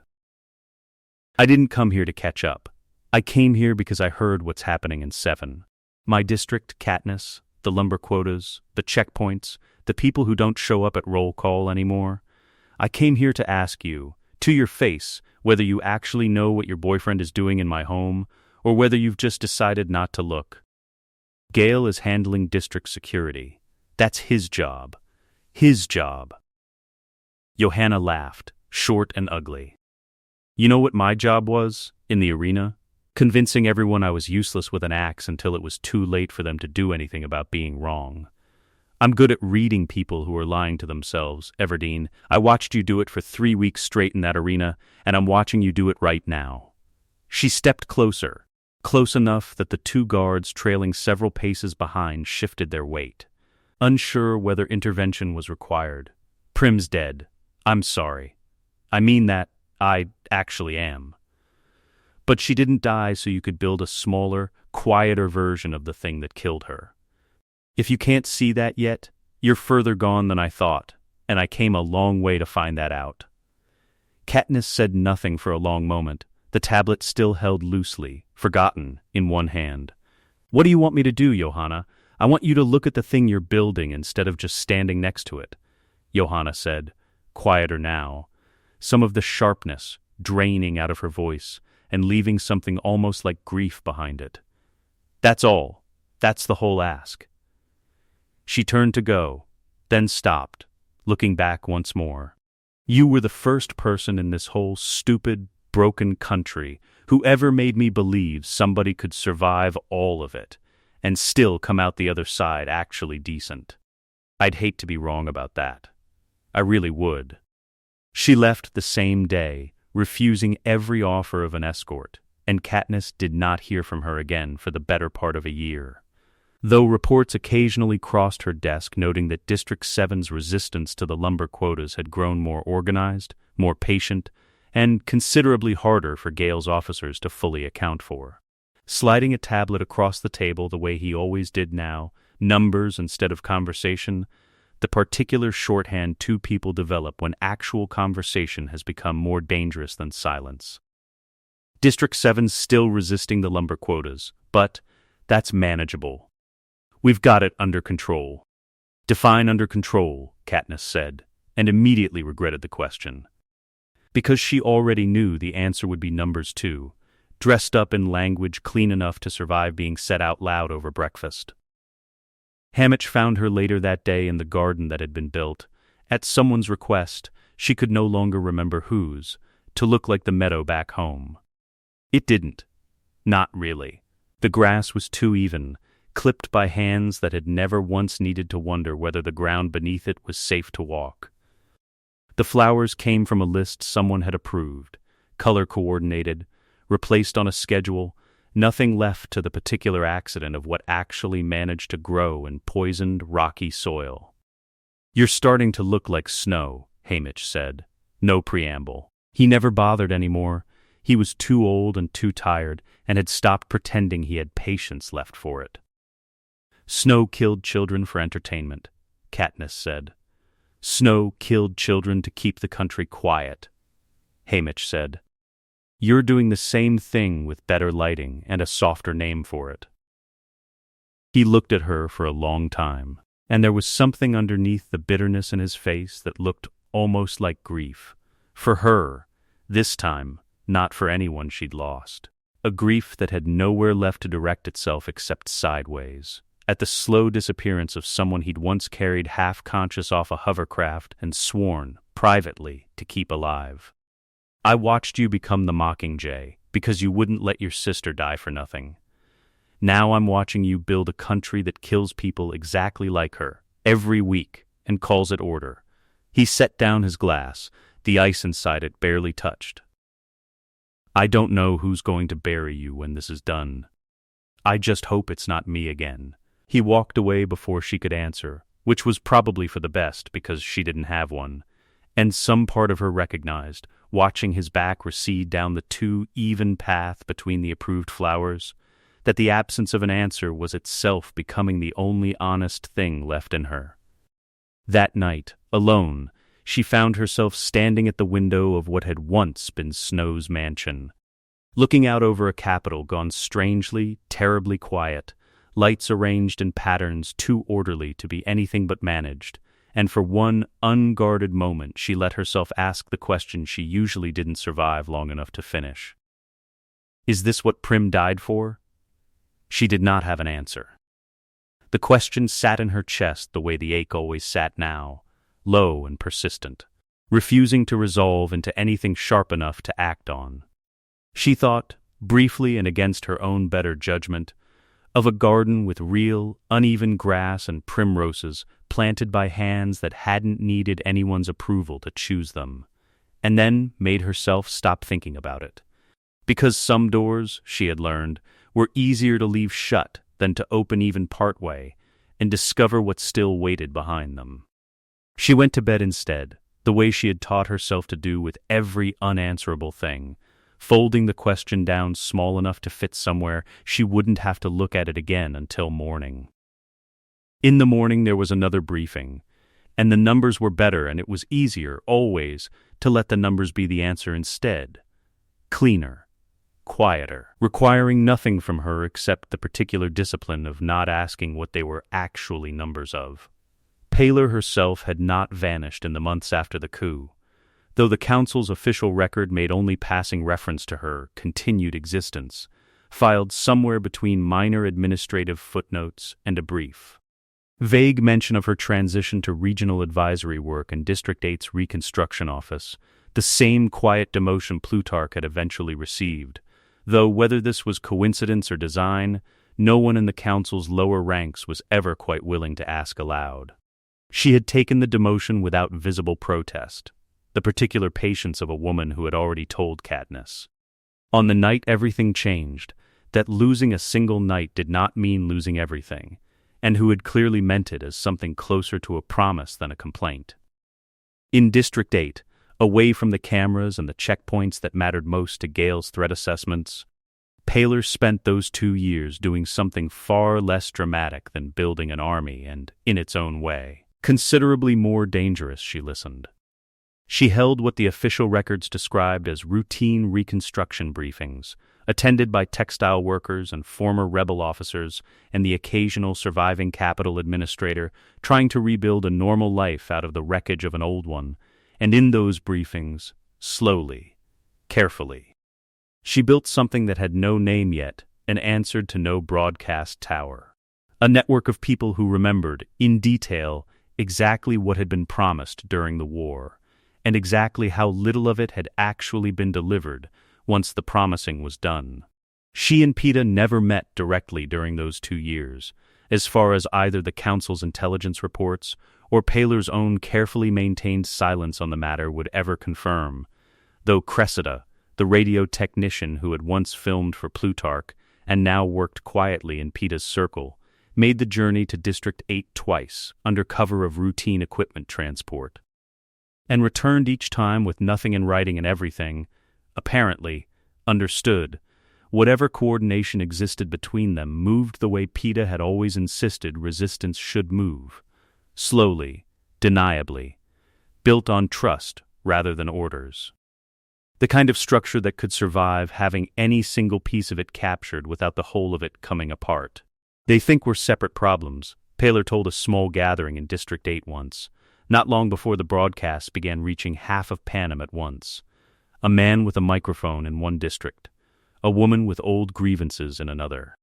"I didn't come here to catch up. I came here because I heard what's happening in 7. My district, Katniss, the lumber quotas, the checkpoints, the people who don't show up at roll call anymore. I came here to ask you, to your face, whether you actually know what your boyfriend is doing in my home, or whether you've just decided not to look. Gale is handling district security. That's his job. His job." Johanna laughed, short and ugly. "You know what my job was, in the arena? Convincing everyone I was useless with an axe until it was too late for them to do anything about being wrong. I'm good at reading people who are lying to themselves, Everdeen. I watched you do it for 3 weeks straight in that arena, and I'm watching you do it right now." She stepped closer, close enough that the 2 guards trailing several paces behind shifted their weight, unsure whether intervention was required. "Prim's dead. I'm sorry. I mean that. I actually am. But she didn't die so you could build a smaller, quieter version of the thing that killed her. If you can't see that yet, you're further gone than I thought, and I came a long way to find that out." Katniss said nothing for a long moment, the tablet still held loosely, forgotten, in one hand. "What do you want me to do, Johanna? I want you to look at the thing you're building instead of just standing next to it," Johanna said, quieter now, some of the sharpness draining out of her voice and leaving something almost like grief behind it. "That's all. That's the whole ask." She turned to go, then stopped, looking back once more. "You were the first person in this whole stupid, broken country who ever made me believe somebody could survive all of it and still come out the other side actually decent. I'd hate to be wrong about that. I really would." She left the same day, refusing every offer of an escort, and Katniss did not hear from her again for the better part of a year. Though reports occasionally crossed her desk noting that District 7's resistance to the lumber quotas had grown more organized, more patient, and considerably harder for Gale's officers to fully account for. Sliding a tablet across the table the way he always did now, numbers instead of conversation, the particular shorthand 2 people develop when actual conversation has become more dangerous than silence. District 7's still resisting the lumber quotas, but that's manageable. "We've got it under control." "Define under control," Katniss said, and immediately regretted the question. Because she already knew the answer would be numbers 2, dressed up in language clean enough to survive being said out loud over breakfast. Haymitch found her later that day in the garden that had been built, at someone's request, she could no longer remember whose, to look like the meadow back home. It didn't. Not really. The grass was too even, clipped by hands that had never once needed to wonder whether the ground beneath it was safe to walk. The flowers came from a list someone had approved, color-coordinated, replaced on a schedule, nothing left to the particular accident of what actually managed to grow in poisoned, rocky soil. "You're starting to look like snow," Haymitch said. No preamble. He never bothered anymore. He was too old and too tired, and had stopped pretending he had patience left for it. "Snow killed children for entertainment," Katniss said. "Snow killed children to keep the country quiet," Haymitch said. "You're doing the same thing with better lighting and a softer name for it." He looked at her for a long time, and there was something underneath the bitterness in his face that looked almost like grief. For her, this time, not for anyone she'd lost. A grief that had nowhere left to direct itself except sideways, at the slow disappearance of someone he'd once carried half-conscious off a hovercraft and sworn, privately, to keep alive. "I watched you become the Mockingjay because you wouldn't let your sister die for nothing. Now I'm watching you build a country that kills people exactly like her, every week, and calls it order." He set down his glass, the ice inside it barely touched. "I don't know who's going to bury you when this is done. I just hope it's not me again." He walked away before she could answer, which was probably for the best because she didn't have one, and some part of her recognized, watching his back recede down the too-even path between the approved flowers, that the absence of an answer was itself becoming the only honest thing left in her. That night, alone, she found herself standing at the window of what had once been Snow's mansion, looking out over a capital gone strangely, terribly quiet, lights arranged in patterns too orderly to be anything but managed, and for one unguarded moment she let herself ask the question she usually didn't survive long enough to finish. Is this what Prim died for? She did not have an answer. The question sat in her chest the way the ache always sat now, low and persistent, refusing to resolve into anything sharp enough to act on. She thought, briefly and against her own better judgment, of a garden with real, uneven grass and primroses planted by hands that hadn't needed anyone's approval to choose them, and then made herself stop thinking about it. Because some doors, she had learned, were easier to leave shut than to open even partway and discover what still waited behind them. She went to bed instead, the way she had taught herself to do with every unanswerable thing, folding the question down small enough to fit somewhere she wouldn't have to look at it again until morning. In the morning there was another briefing, and the numbers were better, and it was easier, always, to let the numbers be the answer instead. Cleaner, quieter, requiring nothing from her except the particular discipline of not asking what they were actually numbers of. Paler herself had not vanished in the months after the coup, though the council's official record made only passing reference to her continued existence, filed somewhere between minor administrative footnotes and a brief. Vague mention of her transition to regional advisory work in District 8's Reconstruction Office, the same quiet demotion Plutarch had eventually received, though whether this was coincidence or design, no one in the council's lower ranks was ever quite willing to ask aloud. She had taken the demotion without visible protest, the particular patience of a woman who had already told Katniss. On the night everything changed, that losing a single night did not mean losing everything, and who had clearly meant it as something closer to a promise than a complaint. In District 8, away from the cameras and the checkpoints that mattered most to Gale's threat assessments, Paler spent those 2 years doing something far less dramatic than building an army and, in its own way, considerably more dangerous. She listened. She held what the official records described as routine reconstruction briefings, attended by textile workers and former rebel officers and the occasional surviving Capitol administrator trying to rebuild a normal life out of the wreckage of an old one, and in those briefings, slowly, carefully, she built something that had no name yet and answered to no broadcast tower. A network of people who remembered, in detail, exactly what had been promised during the war, and exactly how little of it had actually been delivered once the promising was done. She and Peeta never met directly during those 2 years, as far as either the Council's intelligence reports or Paler's own carefully maintained silence on the matter would ever confirm, though Cressida, the radio technician who had once filmed for Plutarch and now worked quietly in Peeta's circle, made the journey to District 8 twice under cover of routine equipment transport, and returned each time with nothing in writing and everything, apparently, understood. Whatever coordination existed between them moved the way Peeta had always insisted resistance should move, slowly, deniably, built on trust rather than orders. The kind of structure that could survive having any single piece of it captured without the whole of it coming apart. They think we're separate problems, Paler told a small gathering in District 8 once, not long before the broadcasts began reaching half of Panem at once. A man with a microphone in one district, a woman with old grievances in another.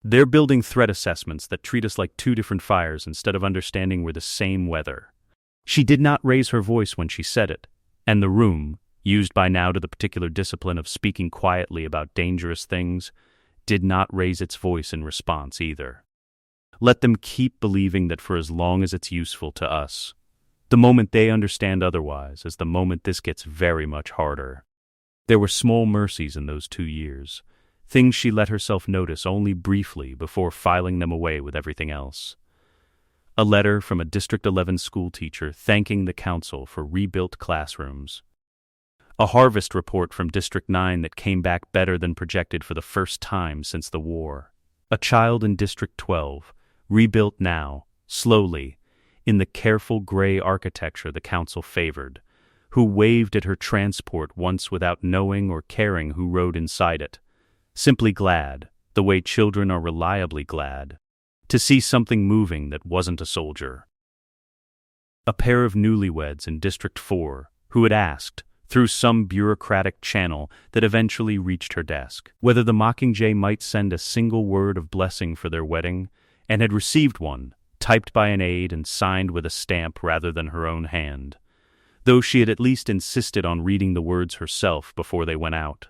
They're building threat assessments that treat us like two different fires instead of understanding we're the same weather. She did not raise her voice when she said it, and the room, used by now to the particular discipline of speaking quietly about dangerous things, did not raise its voice in response either. Let them keep believing that for as long as it's useful to us. The moment they understand otherwise is the moment this gets very much harder. There were small mercies in those 2 years, things she let herself notice only briefly before filing them away with everything else. A letter from a District 11 schoolteacher thanking the council for rebuilt classrooms. A harvest report from District 9 that came back better than projected for the first time since the war. A child in District 12, rebuilt now, slowly, in the careful gray architecture the council favored, who waved at her transport once without knowing or caring who rode inside it, simply glad, the way children are reliably glad, to see something moving that wasn't a soldier. A pair of newlyweds in District 4 who had asked, through some bureaucratic channel that eventually reached her desk, whether the Mockingjay might send a single word of blessing for their wedding, and had received one, typed by an aide and signed with a stamp rather than her own hand, though she had at least insisted on reading the words herself before they went out.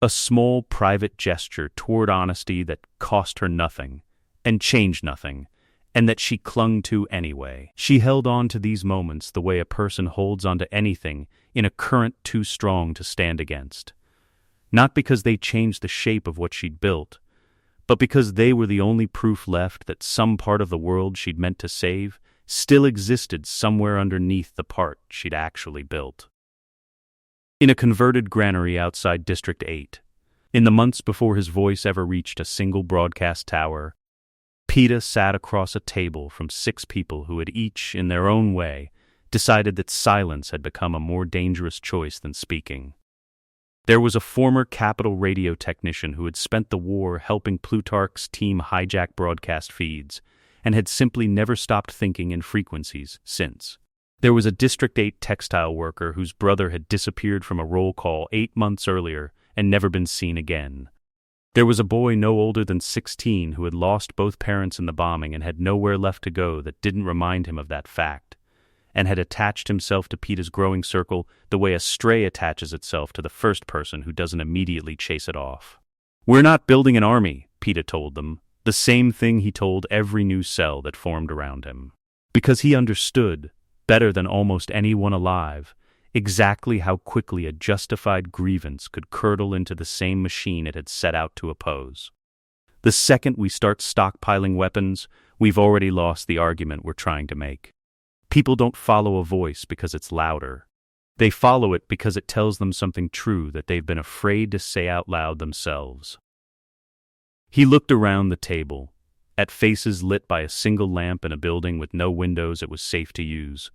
A small private gesture toward honesty that cost her nothing, and changed nothing, and that she clung to anyway. She held on to these moments the way a person holds on to anything in a current too strong to stand against. Not because they changed the shape of what she'd built, but because they were the only proof left that some part of the world she'd meant to save still existed somewhere underneath the part she'd actually built. In a converted granary outside District 8, in the months before his voice ever reached a single broadcast tower, Peeta sat across a table from 6 people who had each, in their own way, decided that silence had become a more dangerous choice than speaking. There was a former Capitol radio technician who had spent the war helping Plutarch's team hijack broadcast feeds, and had simply never stopped thinking in frequencies since. There was a District 8 textile worker whose brother had disappeared from a roll call 8 months earlier and never been seen again. There was a boy no older than 16 who had lost both parents in the bombing and had nowhere left to go that didn't remind him of that fact, and had attached himself to Peeta's growing circle the way a stray attaches itself to the first person who doesn't immediately chase it off. "We're not building an army," Peeta told them, the same thing he told every new cell that formed around him. Because he understood, better than almost anyone alive, exactly how quickly a justified grievance could curdle into the same machine it had set out to oppose. The second we start stockpiling weapons, we've already lost the argument we're trying to make. People don't follow a voice because it's louder. They follow it because it tells them something true that they've been afraid to say out loud themselves. He looked around the table, at faces lit by a single lamp in a building with no windows it was safe to use,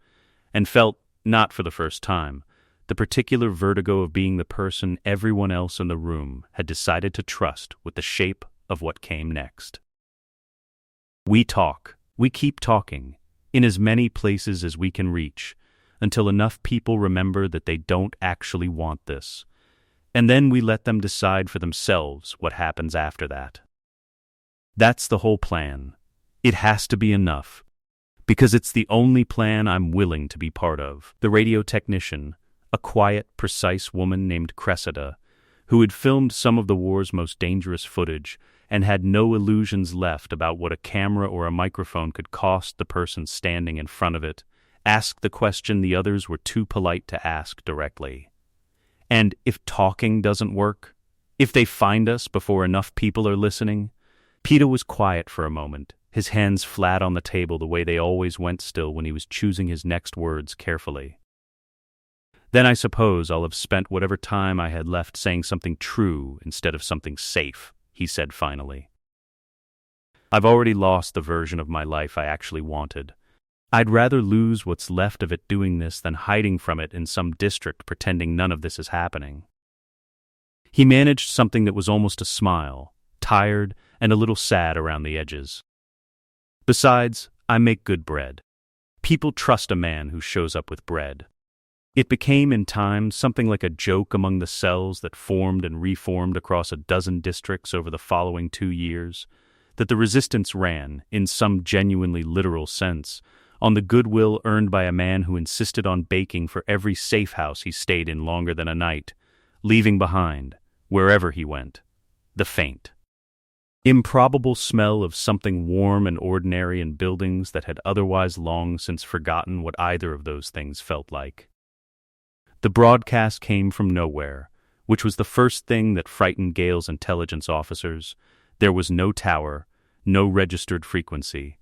and felt, not for the first time, the particular vertigo of being the person everyone else in the room had decided to trust with the shape of what came next. We talk, we keep talking, in as many places as we can reach, until enough people remember that they don't actually want this, and then we let them decide for themselves what happens after that. That's the whole plan. It has to be enough, because it's the only plan I'm willing to be part of. The radio technician, a quiet, precise woman named Cressida, who had filmed some of the war's most dangerous footage and had no illusions left about what a camera or a microphone could cost the person standing in front of it, asked the question the others were too polite to ask directly. And if talking doesn't work? If they find us before enough people are listening? Peeta was quiet for a moment, his hands flat on the table the way they always went still when he was choosing his next words carefully. Then I suppose I'll have spent whatever time I had left saying something true instead of something safe, he said finally. I've already lost the version of my life I actually wanted. I'd rather lose what's left of it doing this than hiding from it in some district pretending none of this is happening. He managed something that was almost a smile, tired and a little sad around the edges. Besides, I make good bread. People trust a man who shows up with bread. It became, in time, something like a joke among the cells that formed and reformed across a dozen districts over the following 2 years, that the resistance ran, in some genuinely literal sense, on the goodwill earned by a man who insisted on baking for every safe house he stayed in longer than a night, leaving behind, wherever he went, the faint. Improbable smell of something warm and ordinary in buildings that had otherwise long since forgotten what either of those things felt like. The broadcast came from nowhere, which was the first thing that frightened Gale's intelligence officers. There was no tower, no registered frequency,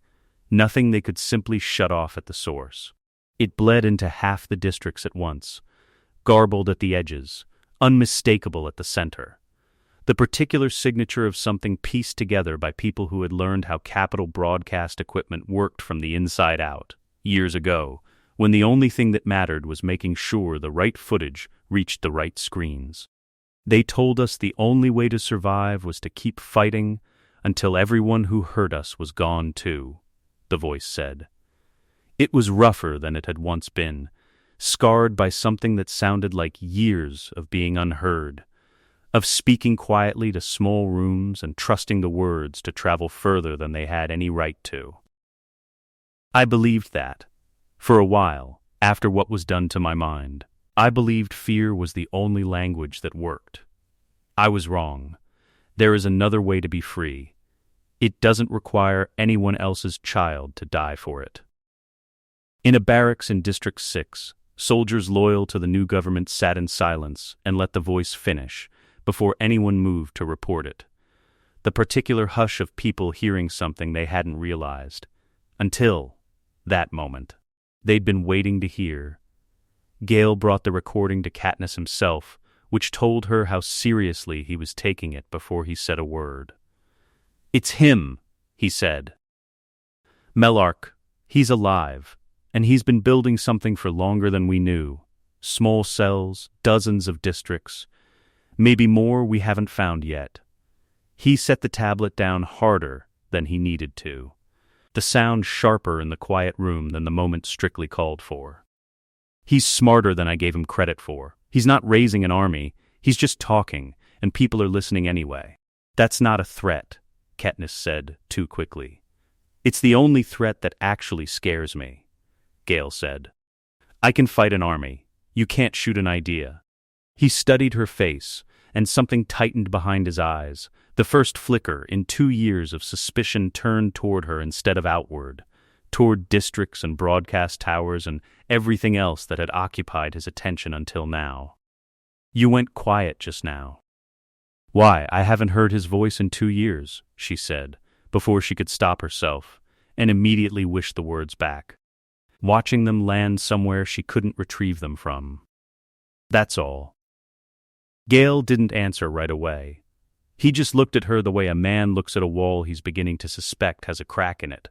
nothing they could simply shut off at the source. It bled into half the districts at once, garbled at the edges, unmistakable at the center. The particular signature of something pieced together by people who had learned how capital broadcast equipment worked from the inside out, years ago, when the only thing that mattered was making sure the right footage reached the right screens. They told us the only way to survive was to keep fighting until everyone who hurt us was gone too, the voice said. It was rougher than it had once been, scarred by something that sounded like years of being unheard, of speaking quietly to small rooms and trusting the words to travel further than they had any right to. I believed that. For a while, after what was done to my mind, I believed fear was the only language that worked. I was wrong. There is another way to be free. It doesn't require anyone else's child to die for it. In a barracks in District 6, soldiers loyal to the new government sat in silence and let the voice finish before anyone moved to report it. The particular hush of people hearing something they hadn't realized. Until that moment. They'd been waiting to hear. Gale brought the recording to Katniss himself, which told her how seriously he was taking it before he said a word. "It's him," he said. "Mellark, he's alive, and he's been building something for longer than we knew. Small cells, dozens of districts, maybe more we haven't found yet. He set the tablet down harder than he needed to. The sound sharper in the quiet room than the moment strictly called for. He's smarter than I gave him credit for. He's not raising an army, he's just talking, and people are listening anyway." "That's not a threat," Katniss said, too quickly. "It's the only threat that actually scares me," Gale said. "I can fight an army. You can't shoot an idea." He studied her face, and something tightened behind his eyes. The first flicker in 2 years of suspicion turned toward her instead of outward, toward districts and broadcast towers and everything else that had occupied his attention until now. "You went quiet just now." "Why, I haven't heard his voice in 2 years, she said, before she could stop herself, and immediately wished the words back, watching them land somewhere she couldn't retrieve them from. "That's all." Gale didn't answer right away. He just looked at her the way a man looks at a wall he's beginning to suspect has a crack in it.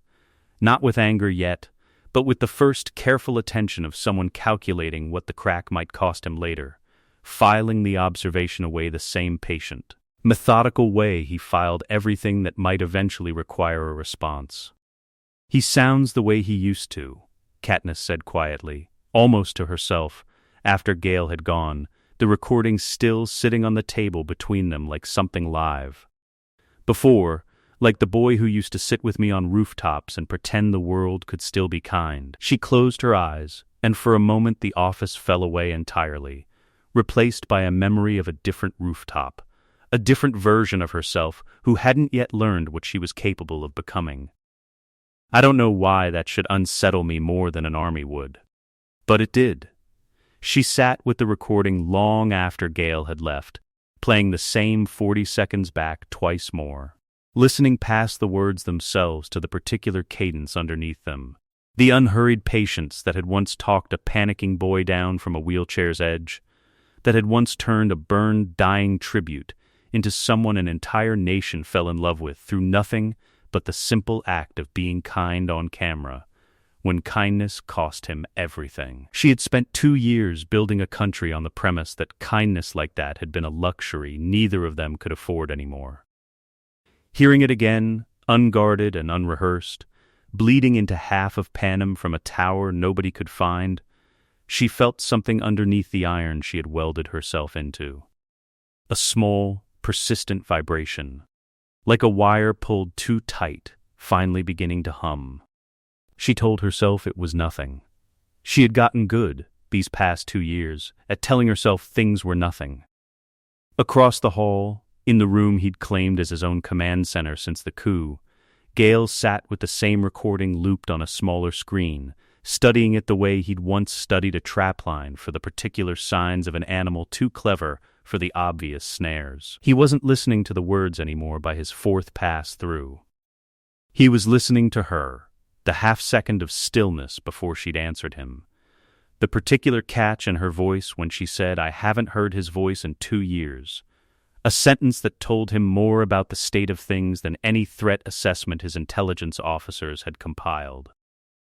Not with anger yet, but with the first careful attention of someone calculating what the crack might cost him later, filing the observation away the same patient, methodical way he filed everything that might eventually require a response. "He sounds the way he used to," Katniss said quietly, almost to herself, after Gale had gone, the recording still sitting on the table between them like something live. "Before, like the boy who used to sit with me on rooftops and pretend the world could still be kind." She closed her eyes, and for a moment the office fell away entirely, replaced by a memory of a different rooftop, a different version of herself who hadn't yet learned what she was capable of becoming. I don't know why that should unsettle me more than an army would. But it did. She sat with the recording long after Gale had left, playing the same 40 seconds back twice more, listening past the words themselves to the particular cadence underneath them, the unhurried patience that had once talked a panicking boy down from a wheelchair's edge, that had once turned a burned, dying tribute into someone an entire nation fell in love with through nothing but the simple act of being kind on camera, when kindness cost him everything. She had spent 2 years building a country on the premise that kindness like that had been a luxury neither of them could afford anymore. Hearing it again, unguarded and unrehearsed, bleeding into half of Panem from a tower nobody could find, she felt something underneath the iron she had welded herself into. A small, persistent vibration, like a wire pulled too tight, finally beginning to hum. She told herself it was nothing. She had gotten good, these past 2 years, at telling herself things were nothing. Across the hall, in the room he'd claimed as his own command center since the coup, Gale sat with the same recording looped on a smaller screen, studying it the way he'd once studied a trapline for the particular signs of an animal too clever for the obvious snares. He wasn't listening to the words anymore by his 4th pass through. He was listening to her, the half-second of stillness before she'd answered him. The particular catch in her voice when she said, "I haven't heard his voice in 2 years." A sentence that told him more about the state of things than any threat assessment his intelligence officers had compiled.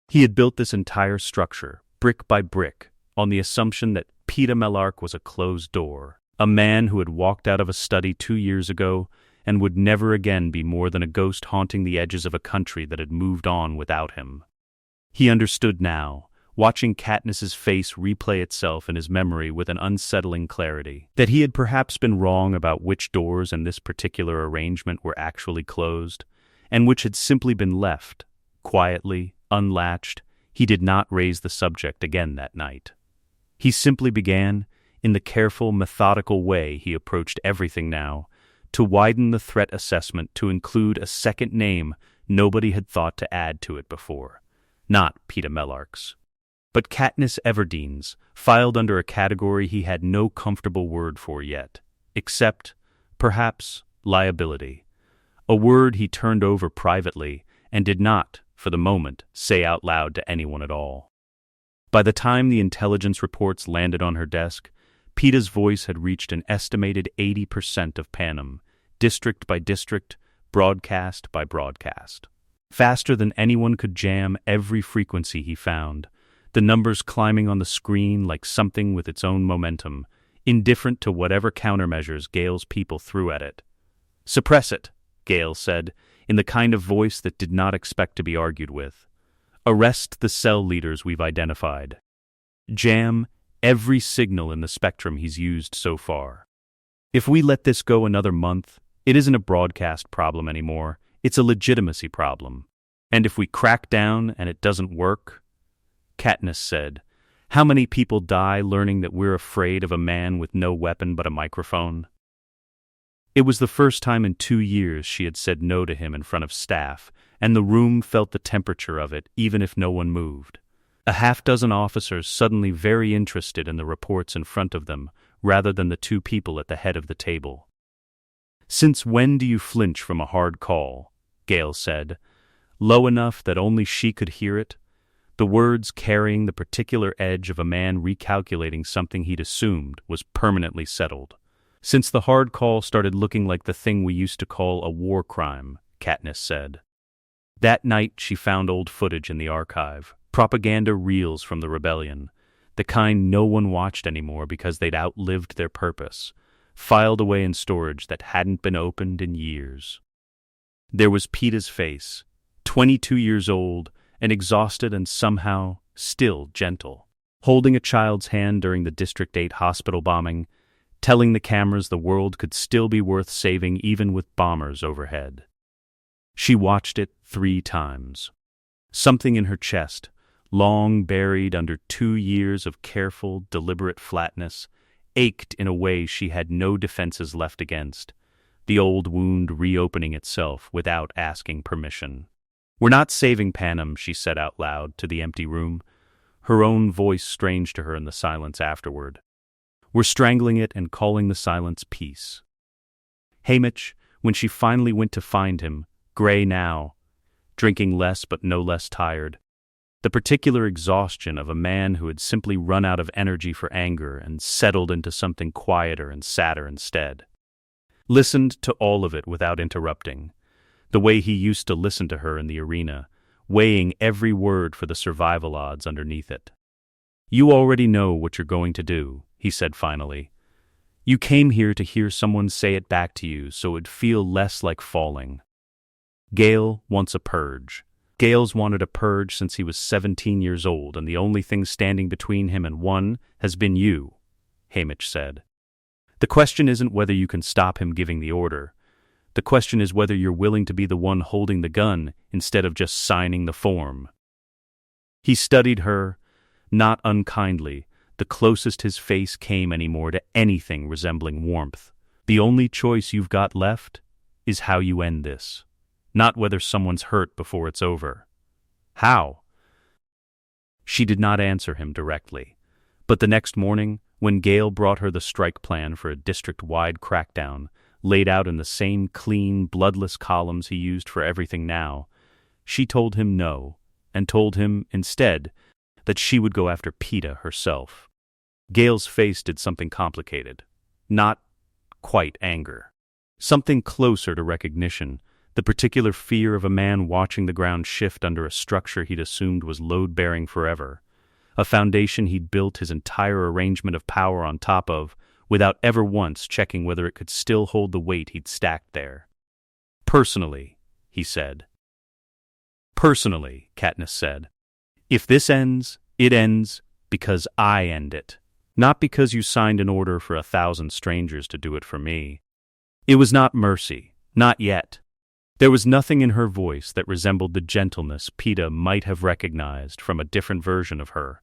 He had built this entire structure, brick by brick, on the assumption that Peeta Mellark was a closed door, a man who had walked out of a study 2 years ago and would never again be more than a ghost haunting the edges of a country that had moved on without him. He understood now, watching Katniss's face replay itself in his memory with an unsettling clarity, that he had perhaps been wrong about which doors in this particular arrangement were actually closed, and which had simply been left, quietly, unlatched. He did not raise the subject again that night. He simply began, in the careful, methodical way he approached everything now, to widen the threat assessment to include a second name nobody had thought to add to it before. Not Peeta Mellark's, but Katniss Everdeen's, filed under a category he had no comfortable word for yet, except, perhaps, liability, a word he turned over privately and did not, for the moment, say out loud to anyone at all. By the time the intelligence reports landed on her desk, Peeta's voice had reached an estimated 80% of Panem, district by district, broadcast by broadcast. Faster than anyone could jam every frequency he found, the numbers climbing on the screen like something with its own momentum, indifferent to whatever countermeasures Gale's people threw at it. "Suppress it," Gale said, in the kind of voice that did not expect to be argued with. "Arrest the cell leaders we've identified. Jam every signal in the spectrum he's used so far. If we let this go another month, it isn't a broadcast problem anymore, it's a legitimacy problem. And if we crack down and it doesn't work," Katniss said, "how many people die learning that we're afraid of a man with no weapon but a microphone?" It was the first time in 2 years she had said no to him in front of staff, and the room felt the temperature of it even if no one moved. A half-dozen officers suddenly very interested in the reports in front of them, rather than the 2 people at the head of the table. "Since when do you flinch from a hard call?" Gale said, low enough that only she could hear it, the words carrying the particular edge of a man recalculating something he'd assumed was permanently settled. "Since the hard call started looking like the thing we used to call a war crime," Katniss said. That night she found old footage in the archive, propaganda reels from the rebellion, the kind no one watched anymore because they'd outlived their purpose, filed away in storage that hadn't been opened in years. There was Peeta's face, 22 years old, and exhausted and somehow still gentle, holding a child's hand during the District 8 hospital bombing, telling the cameras the world could still be worth saving even with bombers overhead. She watched it 3 times. Something in her chest, long buried under 2 years of careful, deliberate flatness, ached in a way she had no defenses left against, the old wound reopening itself without asking permission. "We're not saving Panem," she said out loud to the empty room, her own voice strange to her in the silence afterward. "We're strangling it and calling the silence peace." Haymitch, when she finally went to find him, gray now, drinking less but no less tired, the particular exhaustion of a man who had simply run out of energy for anger and settled into something quieter and sadder instead, listened to all of it without interrupting, the way he used to listen to her in the arena, weighing every word for the survival odds underneath it. "You already know what you're going to do," he said finally. "You came here to hear someone say it back to you so it'd feel less like falling. Gale wants a purge. Gale's wanted a purge since he was 17 years old, and the only thing standing between him and one has been you," Haymitch said. "The question isn't whether you can stop him giving the order. The question is whether you're willing to be the one holding the gun instead of just signing the form." He studied her, not unkindly, the closest his face came anymore to anything resembling warmth. "The only choice you've got left is how you end this, not whether someone's hurt before it's over." "How?" She did not answer him directly, but the next morning, when Gale brought her the strike plan for a district-wide crackdown, laid out in the same clean, bloodless columns he used for everything now, she told him no, and told him, instead, that she would go after Peeta herself. Gale's face did something complicated. Not quite anger. Something closer to recognition, the particular fear of a man watching the ground shift under a structure he'd assumed was load-bearing forever, a foundation he'd built his entire arrangement of power on top of, without ever once checking whether it could still hold the weight he'd stacked there. "Personally," he said. "Personally," Katniss said. "If this ends, it ends because I end it. Not because you signed an order for 1,000 strangers to do it for me." It was not mercy, not yet. There was nothing in her voice that resembled the gentleness Peeta might have recognized from a different version of her,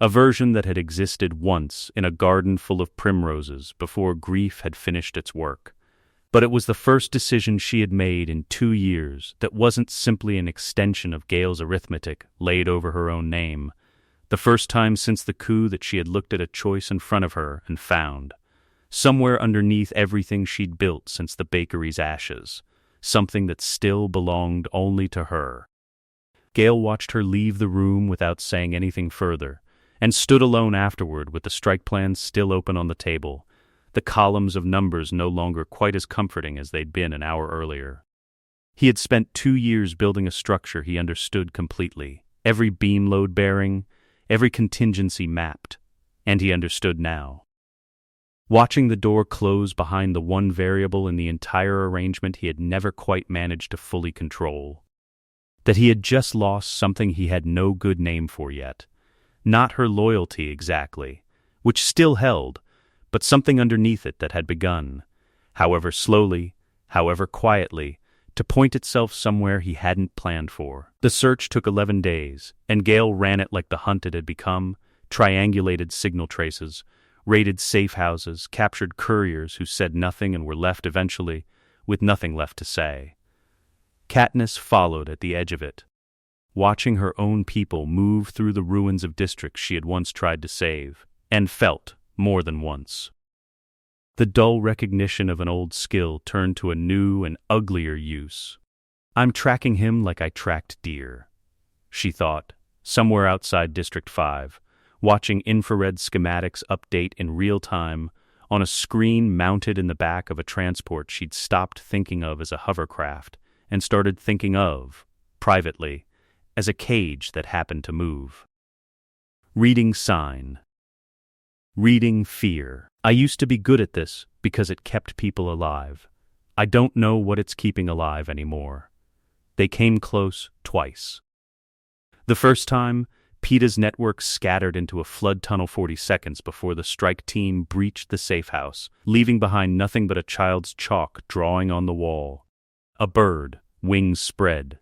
a version that had existed once in a garden full of primroses before grief had finished its work. But it was the first decision she had made in 2 years that wasn't simply an extension of Gale's arithmetic laid over her own name, the first time since the coup that she had looked at a choice in front of her and found, somewhere underneath everything she'd built since the bakery's ashes, something that still belonged only to her. Gale watched her leave the room without saying anything further, and stood alone afterward with the strike plans still open on the table, the columns of numbers no longer quite as comforting as they'd been an hour earlier. He had spent 2 years building a structure he understood completely, every beam load bearing, every contingency mapped, and he understood now. Watching the door close behind the one variable in the entire arrangement he had never quite managed to fully control. That he had just lost something he had no good name for yet. Not her loyalty exactly, which still held, but something underneath it that had begun, however slowly, however quietly, to point itself somewhere he hadn't planned for. The search took 11 days, and Gale ran it like the hunt it had become, triangulated signal traces, raided safe houses, captured couriers who said nothing and were left eventually with nothing left to say. Katniss followed at the edge of it, watching her own people move through the ruins of districts she had once tried to save, and felt more than once. The dull recognition of an old skill turned to a new and uglier use. "I'm tracking him like I tracked deer," she thought, somewhere outside District 5, watching infrared schematics update in real time on a screen mounted in the back of a transport she'd stopped thinking of as a hovercraft and started thinking of, privately, as a cage that happened to move. Reading sign. Reading fear. "I used to be good at this because it kept people alive. I don't know what it's keeping alive anymore." They came close twice. The first time, Peeta's network scattered into a flood tunnel 40 seconds before the strike team breached the safe house, leaving behind nothing but a child's chalk drawing on the wall. A bird, wings spread.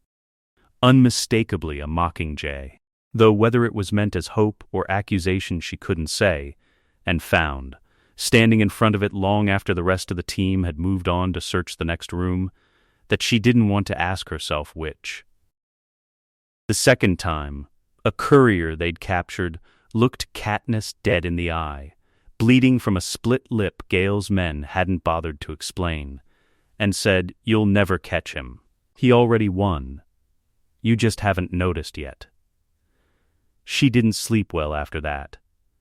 Unmistakably a Mockingjay, though whether it was meant as hope or accusation she couldn't say, and found, standing in front of it long after the rest of the team had moved on to search the next room, that she didn't want to ask herself which. The second time, a courier they'd captured looked Katniss dead in the eye, bleeding from a split lip Gale's men hadn't bothered to explain, and said, "You'll never catch him. He already won. You just haven't noticed yet." She didn't sleep well after that.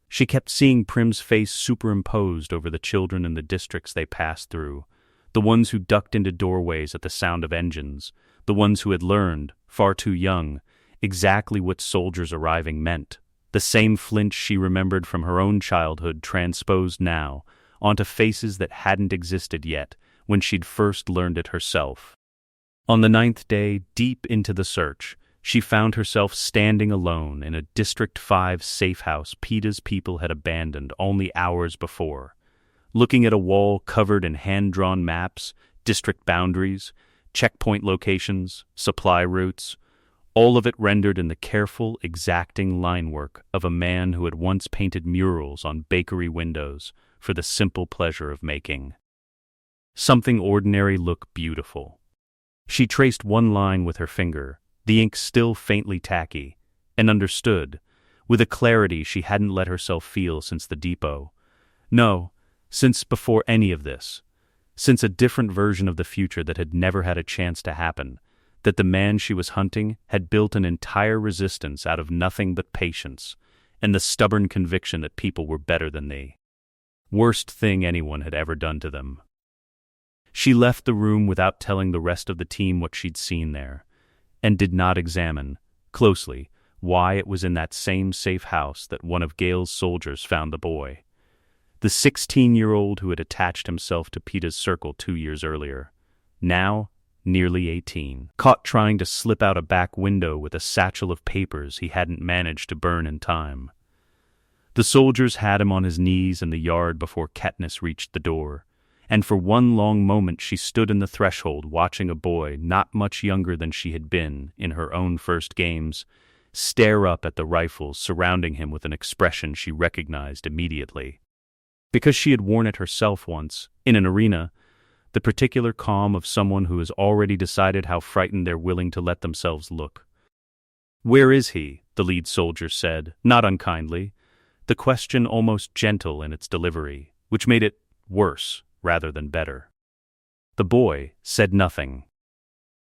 She kept seeing Prim's face superimposed over the children in the districts they passed through, the ones who ducked into doorways at the sound of engines, the ones who had learned, far too young, exactly what soldiers arriving meant. The same flinch she remembered from her own childhood transposed now onto faces that hadn't existed yet when she'd first learned it herself. On the 9th day, deep into the search, she found herself standing alone in a District 5 safe house Peeta's people had abandoned only hours before, looking at a wall covered in hand-drawn maps, district boundaries, checkpoint locations, supply routes, all of it rendered in the careful, exacting linework of a man who had once painted murals on bakery windows for the simple pleasure of making something ordinary look beautiful. She traced one line with her finger, the ink still faintly tacky, and understood, with a clarity she hadn't let herself feel since the depot. No, since before any of this, since a different version of the future that had never had a chance to happen, that the man she was hunting had built an entire resistance out of nothing but patience and the stubborn conviction that people were better than they. Worst thing anyone had ever done to them. She left the room without telling the rest of the team what she'd seen there, and did not examine, closely, why it was in that same safe house that one of Gale's soldiers found the boy. The 16-year-old who had attached himself to Peeta's circle 2 years earlier, now nearly 18, caught trying to slip out a back window with a satchel of papers he hadn't managed to burn in time. The soldiers had him on his knees in the yard before Katniss reached the door, and for one long moment she stood in the threshold watching a boy not much younger than she had been in her own first games stare up at the rifles surrounding him with an expression she recognized immediately. Because she had worn it herself once, in an arena, the particular calm of someone who has already decided how frightened they're willing to let themselves look. "Where is he?" the lead soldier said, not unkindly, the question almost gentle in its delivery, which made it worse rather than better. The boy said nothing.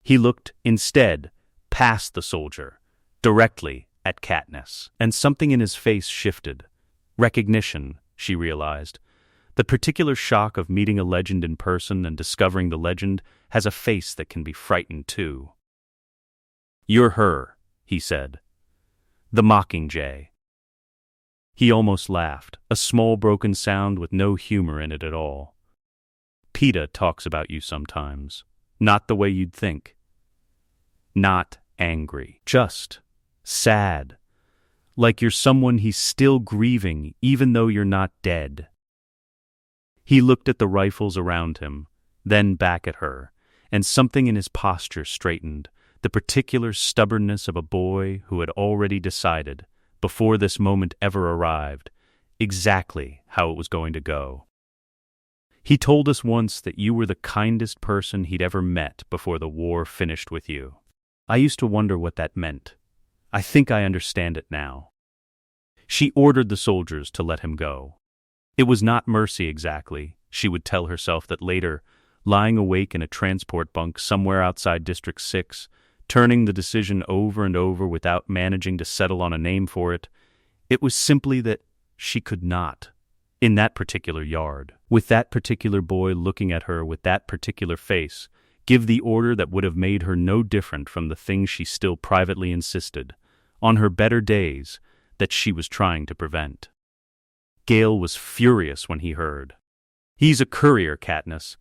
He looked, instead, past the soldier, directly at Katniss, and something in his face shifted. Recognition, she realized. The particular shock of meeting a legend in person and discovering the legend has a face that can be frightened too. "You're her," he said. "The Mockingjay." He almost laughed, a small broken sound with no humor in it at all. "Peeta talks about you sometimes. Not the way you'd think. Not angry. Just sad. Like you're someone he's still grieving even though you're not dead." He looked at the rifles around him, then back at her, and something in his posture straightened, the particular stubbornness of a boy who had already decided, before this moment ever arrived, exactly how it was going to go. "He told us once that you were the kindest person he'd ever met before the war finished with you. I used to wonder what that meant. I think I understand it now." She ordered the soldiers to let him go. It was not mercy exactly, she would tell herself that later, lying awake in a transport bunk somewhere outside District 6, turning the decision over and over without managing to settle on a name for it. It was simply that she could not. In that particular yard, with that particular boy looking at her with that particular face, give the order that would have made her no different from the things she still privately insisted, on her better days, that she was trying to prevent. Gale was furious when he heard. "He's a courier, Katniss.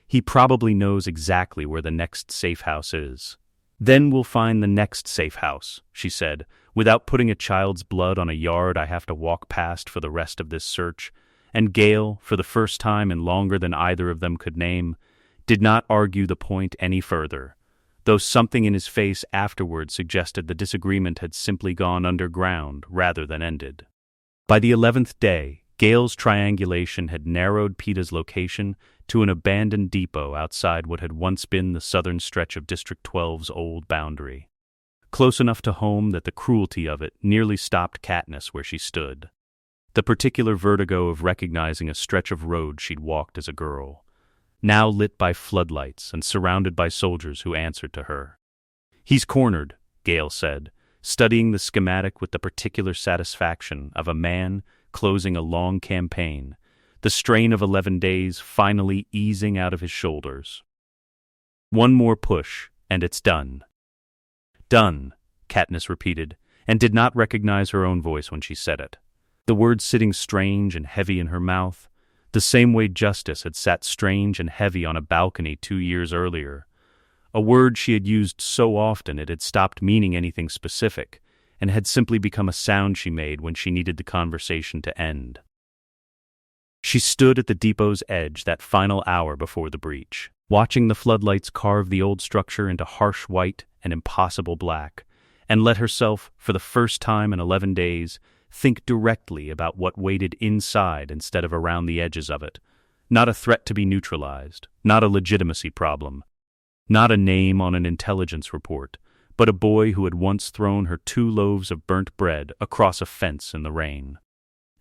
He probably knows exactly where the next safe house is." "Then we'll find the next safe house," she said, "without putting a child's blood on a yard I have to walk past for the rest of this search." And Gale, for the first time in longer than either of them could name, did not argue the point any further, though something in his face afterward suggested the disagreement had simply gone underground rather than ended. By the 11th day, Gale's triangulation had narrowed Peeta's location to an abandoned depot outside what had once been the southern stretch of District 12's old boundary. Close enough to home that the cruelty of it nearly stopped Katniss where she stood. The particular vertigo of recognizing a stretch of road she'd walked as a girl, now lit by floodlights and surrounded by soldiers who answered to her. "He's cornered," Gale said, studying the schematic with the particular satisfaction of a man closing a long campaign, the strain of 11 days finally easing out of his shoulders. "One more push, and it's done." "Done," Katniss repeated, and did not recognize her own voice when she said it. The words sitting strange and heavy in her mouth, the same way justice had sat strange and heavy on a balcony 2 years earlier. A word she had used so often it had stopped meaning anything specific, and had simply become a sound she made when she needed the conversation to end. She stood at the depot's edge that final hour before the breach, watching the floodlights carve the old structure into harsh white and impossible black, and let herself, for the first time in 11 days, think directly about what waited inside instead of around the edges of it. Not a threat to be neutralized, not a legitimacy problem, not a name on an intelligence report, but a boy who had once thrown her 2 loaves of burnt bread across a fence in the rain,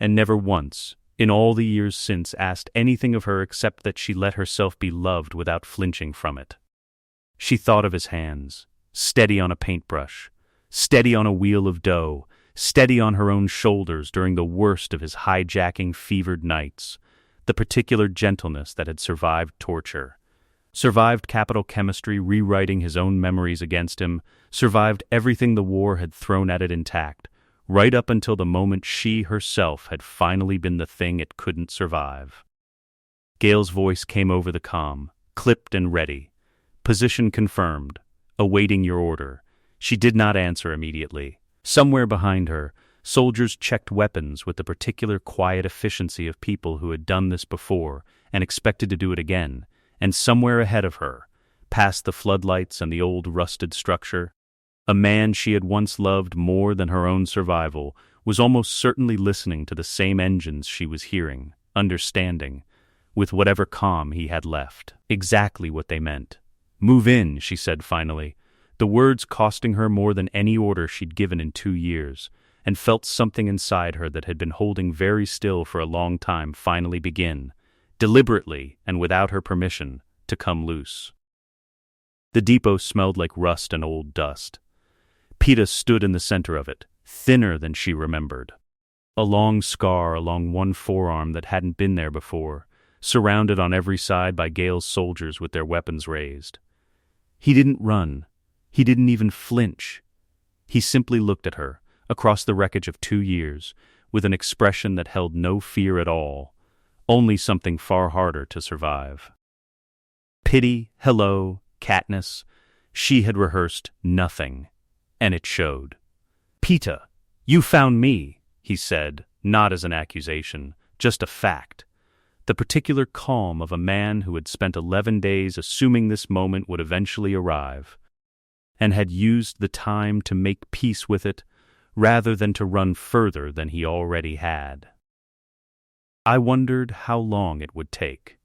and never once, in all the years since, asked anything of her except that she let herself be loved without flinching from it. She thought of his hands, steady on a paintbrush, steady on a wheel of dough, steady on her own shoulders during the worst of his hijacking fevered nights, the particular gentleness that had survived torture, survived capital chemistry rewriting his own memories against him, survived everything the war had thrown at it intact, right up until the moment she herself had finally been the thing it couldn't survive. Gale's voice came over the comm, clipped and ready. "Position confirmed. Awaiting your order." She did not answer immediately. Somewhere behind her, soldiers checked weapons with the particular quiet efficiency of people who had done this before and expected to do it again, and somewhere ahead of her, past the floodlights and the old rusted structure, a man she had once loved more than her own survival was almost certainly listening to the same engines she was hearing, understanding, with whatever calm he had left, exactly what they meant. "Move in," she said finally, the words costing her more than any order she'd given in 2 years, and felt something inside her that had been holding very still for a long time finally begin, deliberately and without her permission, to come loose. The depot smelled like rust and old dust. Peeta stood in the center of it, thinner than she remembered. A long scar along one forearm that hadn't been there before, surrounded on every side by Gale's soldiers with their weapons raised. He didn't run. He didn't even flinch. He simply looked at her, across the wreckage of 2 years, with an expression that held no fear at all, only something far harder to survive. Pity, hello, Katniss. She had rehearsed nothing, and it showed. "Peeta, you found me," he said, not as an accusation, just a fact. The particular calm of a man who had spent 11 days assuming this moment would eventually arrive, and had used the time to make peace with it rather than to run further than he already had. "I wondered how long it would take.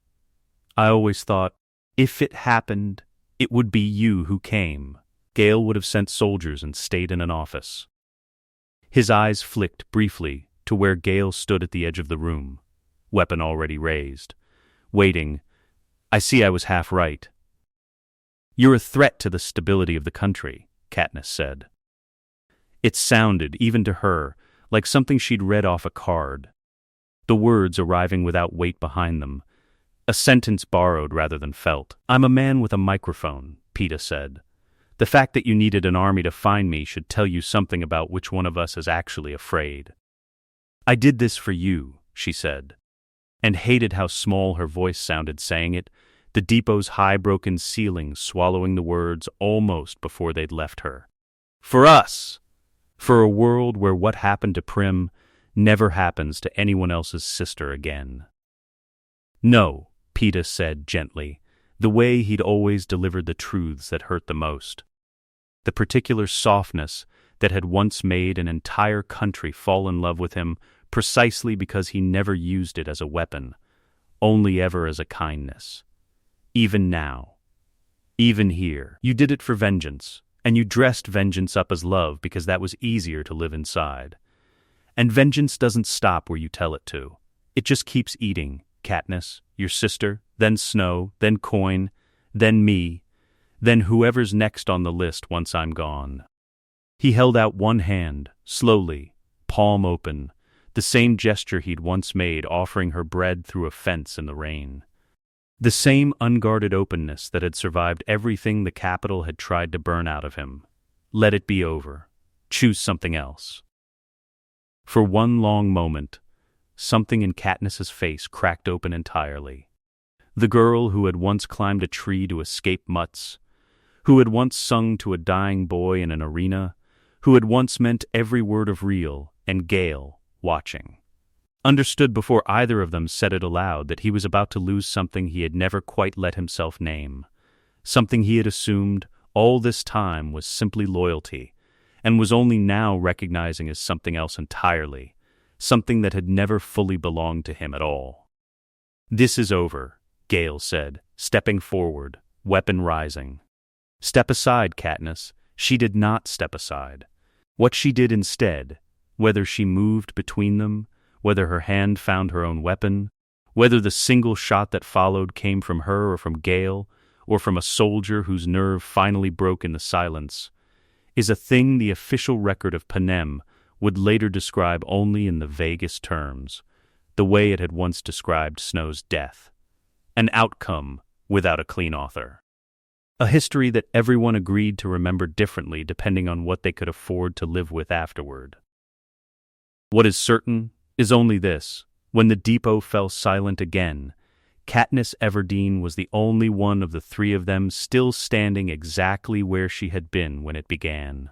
I always thought, if it happened, it would be you who came." Gale would have sent soldiers and stayed in an office. His eyes flicked briefly to where Gale stood at the edge of the room, weapon already raised, waiting. "I see I was half right." "You're a threat to the stability of the country," Katniss said. It sounded, even to her, like something she'd read off a card. The words arriving without weight behind them. A sentence borrowed rather than felt. "I'm a man with a microphone," Peeta said. "The fact that you needed an army to find me should tell you something about which one of us is actually afraid." "I did this for you," she said, and hated how small her voice sounded saying it, the depot's high broken ceiling swallowing the words almost before they'd left her. "For us! For a world where what happened to Prim never happens to anyone else's sister again." "No," Peeta said gently, the way he'd always delivered the truths that hurt the most. The particular softness that had once made an entire country fall in love with him precisely because he never used it as a weapon, only ever as a kindness. Even now, even here, you did it for vengeance, and you dressed vengeance up as love because that was easier to live inside. And vengeance doesn't stop where you tell it to. It just keeps eating Katniss, your sister, then Snow, then Coin, then me, then whoever's next on the list once I'm gone. He held out one hand, slowly, palm open, the same gesture he'd once made offering her bread through a fence in the rain. The same unguarded openness that had survived everything the Capitol had tried to burn out of him. Let it be over. Choose something else. For one long moment, something in Katniss's face cracked open entirely. The girl who had once climbed a tree to escape mutts, who had once sung to a dying boy in an arena, who had once meant every word of real, and Gale, watching, understood before either of them said it aloud that he was about to lose something he had never quite let himself name, something he had assumed all this time was simply loyalty, and was only now recognizing as something else entirely, something that had never fully belonged to him at all. "This is over," Gale said, stepping forward, weapon rising. "Step aside, Katniss." She did not step aside. What she did instead, whether she moved between them, whether her hand found her own weapon, whether the single shot that followed came from her or from Gale, or from a soldier whose nerve finally broke in the silence, is a thing the official record of Panem would later describe only in the vaguest terms, the way it had once described Snow's death. An outcome without a clean author. A history that everyone agreed to remember differently depending on what they could afford to live with afterward. What is certain is only this: when the depot fell silent again, Katniss Everdeen was the only one of the three of them still standing exactly where she had been when it began.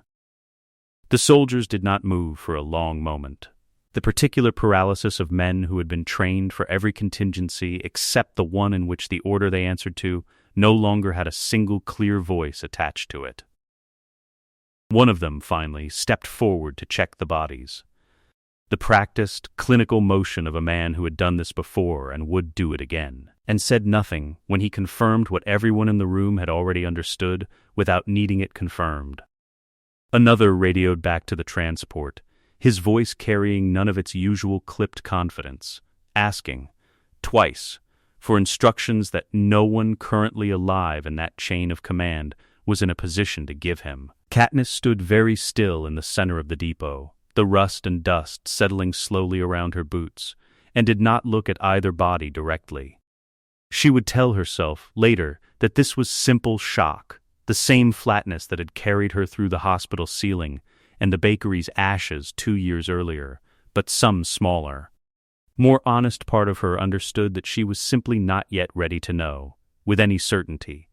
The soldiers did not move for a long moment. The particular paralysis of men who had been trained for every contingency except the one in which the order they answered to no longer had a single clear voice attached to it. One of them, finally, stepped forward to check the bodies. The practiced, clinical motion of a man who had done this before and would do it again, and said nothing when he confirmed what everyone in the room had already understood without needing it confirmed. Another radioed back to the transport, his voice carrying none of its usual clipped confidence, asking, twice, for instructions that no one currently alive in that chain of command was in a position to give him. Katniss stood very still in the center of the depot, the rust and dust settling slowly around her boots, and did not look at either body directly. She would tell herself, later, that this was simple shock, the same flatness that had carried her through the hospital ceiling and the bakery's ashes 2 years earlier, but some smaller. More honest part of her understood that she was simply not yet ready to know, with any certainty,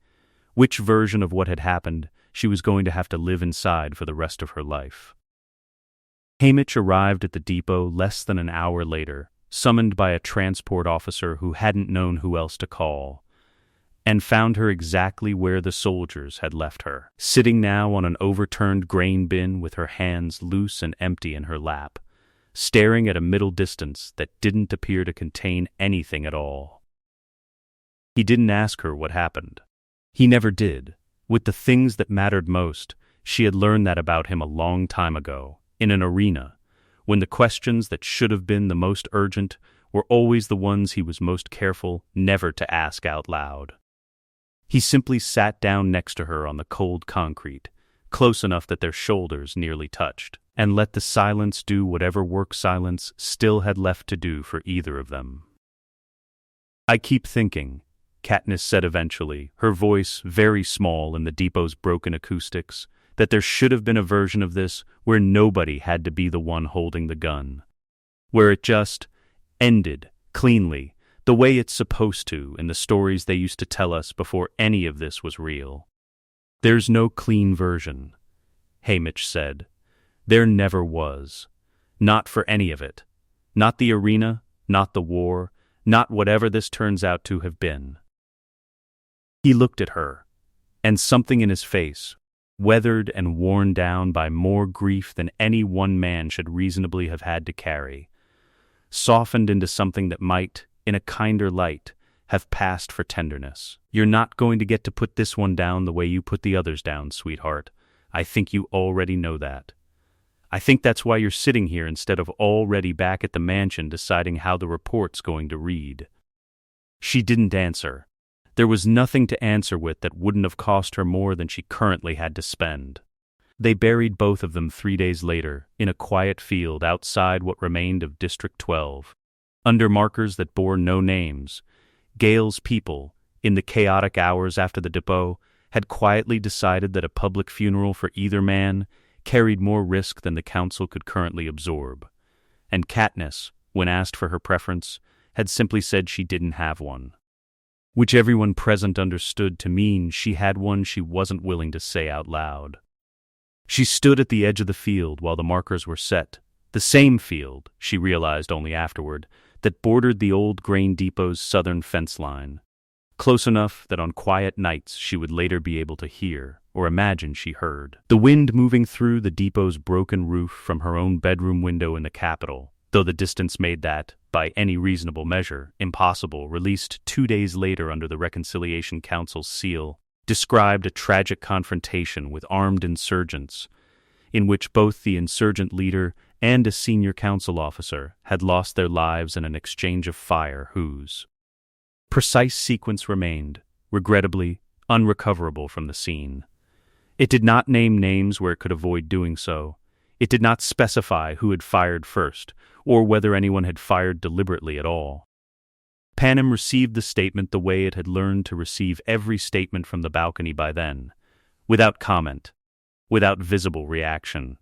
which version of what had happened she was going to have to live inside for the rest of her life. Haymitch arrived at the depot less than an hour later, summoned by a transport officer who hadn't known who else to call, and found her exactly where the soldiers had left her, sitting now on an overturned grain bin with her hands loose and empty in her lap, staring at a middle distance that didn't appear to contain anything at all. He didn't ask her what happened. He never did. With the things that mattered most, she had learned that about him a long time ago, in an arena, when the questions that should have been the most urgent were always the ones he was most careful never to ask out loud. He simply sat down next to her on the cold concrete, close enough that their shoulders nearly touched, and let the silence do whatever work silence still had left to do for either of them. "I keep thinking," Katniss said eventually, her voice very small in the depot's broken acoustics, "that there should have been a version of this where nobody had to be the one holding the gun. Where it just ended, cleanly, the way it's supposed to in the stories they used to tell us before any of this was real." "There's no clean version," Haymitch said. "There never was. Not for any of it. Not the arena, not the war, not whatever this turns out to have been." He looked at her, and something in his face, weathered and worn down by more grief than any one man should reasonably have had to carry, softened into something that might, in a kinder light, have passed for tenderness. "You're not going to get to put this one down the way you put the others down, sweetheart. I think you already know that. I think that's why you're sitting here instead of already back at the mansion deciding how the report's going to read." She didn't answer. There was nothing to answer with that wouldn't have cost her more than she currently had to spend. They buried both of them 3 days later, in a quiet field outside what remained of District 12. Under markers that bore no names, Gale's people, in the chaotic hours after the depot, had quietly decided that a public funeral for either man carried more risk than the council could currently absorb. And Katniss, when asked for her preference, had simply said she didn't have one, which everyone present understood to mean she had one she wasn't willing to say out loud. She stood at the edge of the field while the markers were set, the same field, she realized only afterward, that bordered the old grain depot's southern fence line, close enough that on quiet nights she would later be able to hear, or imagine she heard, the wind moving through the depot's broken roof from her own bedroom window in the Capitol, though the distance made that, by any reasonable measure, impossible. Released 2 days later under the Reconciliation Council's seal, described a tragic confrontation with armed insurgents, in which both the insurgent leader and a senior council officer had lost their lives in an exchange of fire whose precise sequence remained, regrettably, unrecoverable from the scene. It did not name names where it could avoid doing so. It did not specify who had fired first, or whether anyone had fired deliberately at all. Panem received the statement the way it had learned to receive every statement from the balcony by then, without comment, without visible reaction.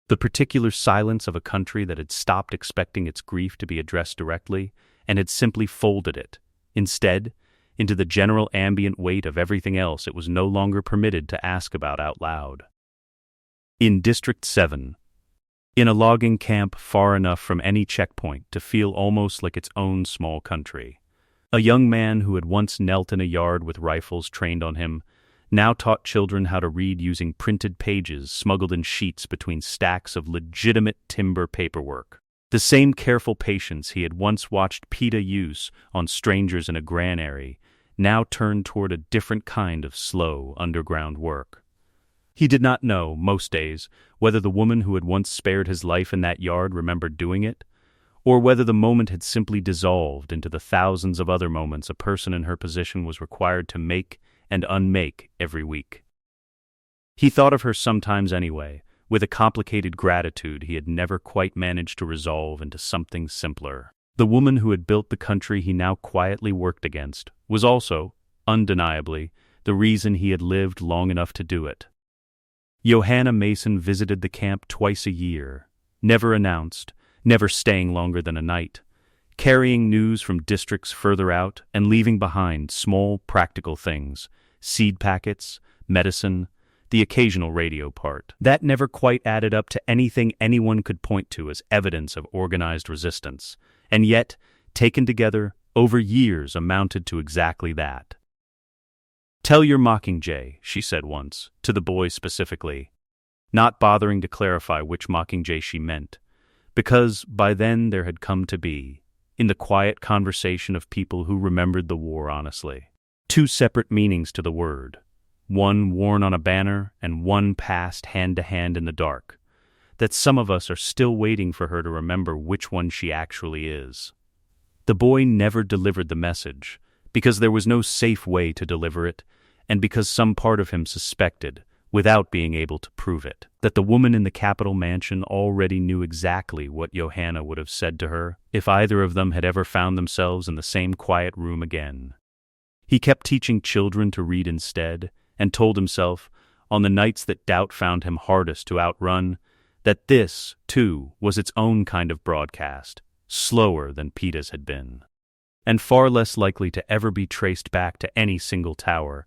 The particular silence of a country that had stopped expecting its grief to be addressed directly and had simply folded it, instead, into the general ambient weight of everything else it was no longer permitted to ask about out loud. In District 7, in a logging camp far enough from any checkpoint to feel almost like its own small country, a young man who had once knelt in a yard with rifles trained on him now taught children how to read using printed pages smuggled in sheets between stacks of legitimate timber paperwork. The same careful patience he had once watched Peeta use on strangers in a granary now turned toward a different kind of slow underground work. He did not know, most days, whether the woman who had once spared his life in that yard remembered doing it, or whether the moment had simply dissolved into the thousands of other moments a person in her position was required to make and unmake every week. He thought of her sometimes anyway, with a complicated gratitude he had never quite managed to resolve into something simpler. The woman who had built the country he now quietly worked against was also, undeniably, the reason he had lived long enough to do it. Johanna Mason visited the camp twice a year, never announced, never staying longer than a night, carrying news from districts further out and leaving behind small, practical things, seed packets, medicine, the occasional radio part. That never quite added up to anything anyone could point to as evidence of organized resistance, and yet, taken together, over years amounted to exactly that. "Tell your Mockingjay," she said once, to the boy specifically, not bothering to clarify which Mockingjay she meant, because by then there had come to be, in the quiet conversation of people who remembered the war honestly, 2 separate meanings to the word, one worn on a banner and one passed hand to hand in the dark, that some of us are still waiting for her to remember which one she actually is. The boy never delivered the message, because there was no safe way to deliver it, and because some part of him suspected, without being able to prove it, that the woman in the Capitol mansion already knew exactly what Johanna would have said to her if either of them had ever found themselves in the same quiet room again. He kept teaching children to read instead, and told himself, on the nights that doubt found him hardest to outrun, that this, too, was its own kind of broadcast, slower than Peeta's had been, and far less likely to ever be traced back to any single tower,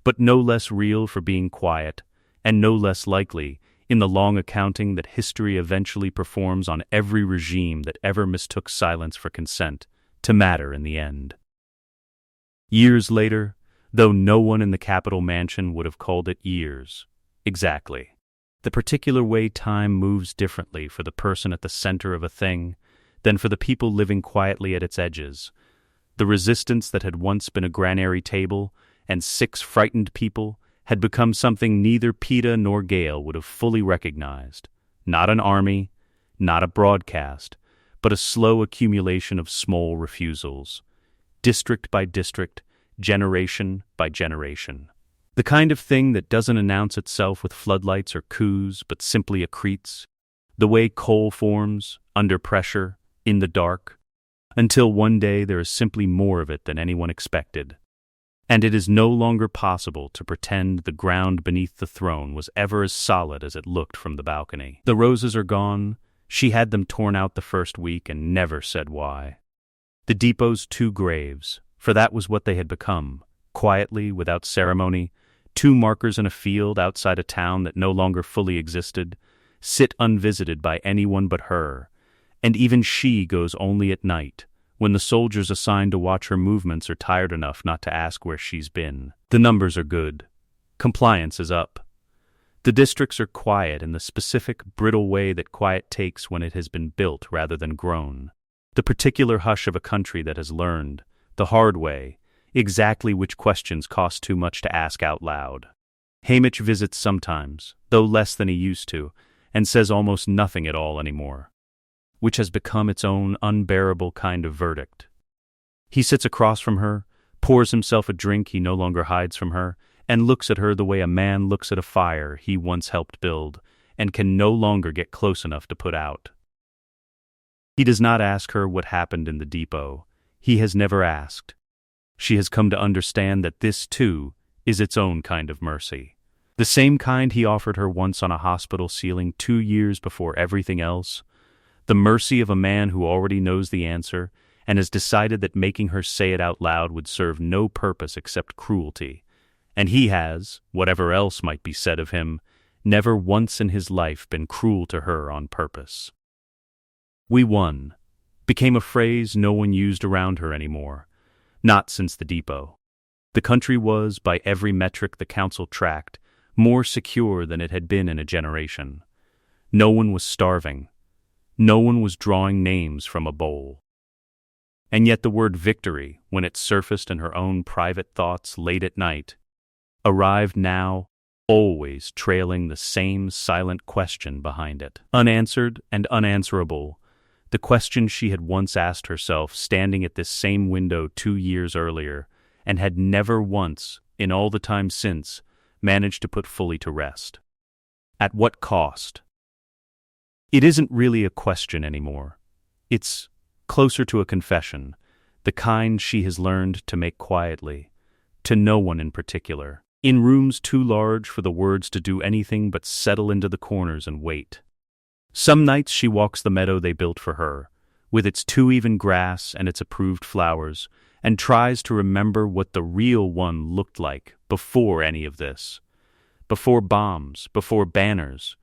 but no less real for being quiet, and no less likely, in the long accounting that history eventually performs on every regime that ever mistook silence for consent, to matter in the end. Years later, though no one in the Capitol mansion would have called it years, exactly, the particular way time moves differently for the person at the center of a thing, than for the people living quietly at its edges. The resistance that had once been a granary table and 6 frightened people had become something neither Peeta nor Gale would have fully recognized. Not an army, not a broadcast, but a slow accumulation of small refusals, district by district, generation by generation. The kind of thing that doesn't announce itself with floodlights or coups, but simply accretes, the way coal forms, under pressure, in the dark, until one day there is simply more of it than anyone expected. And it is no longer possible to pretend the ground beneath the throne was ever as solid as it looked from the balcony. The roses are gone. She had them torn out the first week and never said why. The depot's 2 graves, for that was what they had become, quietly, without ceremony, 2 markers in a field outside a town that no longer fully existed, sit unvisited by anyone but her, and even she goes only at night, when the soldiers assigned to watch her movements are tired enough not to ask where she's been. The numbers are good. Compliance is up. The districts are quiet in the specific, brittle way that quiet takes when it has been built rather than grown. The particular hush of a country that has learned, the hard way, exactly which questions cost too much to ask out loud. Haymitch visits sometimes, though less than he used to, and says almost nothing at all anymore, which has become its own unbearable kind of verdict. He sits across from her, pours himself a drink he no longer hides from her, and looks at her the way a man looks at a fire he once helped build, and can no longer get close enough to put out. He does not ask her what happened in the depot. He has never asked. She has come to understand that this, too, is its own kind of mercy. The same kind he offered her once on a hospital ceiling 2 years before everything else. The mercy of a man who already knows the answer and has decided that making her say it out loud would serve no purpose except cruelty. And he has, whatever else might be said of him, never once in his life been cruel to her on purpose. "We won" became a phrase no one used around her anymore, not since the depot. The country was, by every metric the council tracked, more secure than it had been in a generation. No one was starving. No one was drawing names from a bowl. And yet the word victory, when it surfaced in her own private thoughts late at night, arrived now, always trailing the same silent question behind it. Unanswered and unanswerable, the question she had once asked herself standing at this same window 2 years earlier, and had never once, in all the time since, managed to put fully to rest. At what cost? It isn't really a question anymore. It's closer to a confession, the kind she has learned to make quietly, to no one in particular, in rooms too large for the words to do anything but settle into the corners and wait. Some nights she walks the meadow they built for her, with its too even grass and its approved flowers, and tries to remember what the real one looked like before any of this. Before bombs, before banners,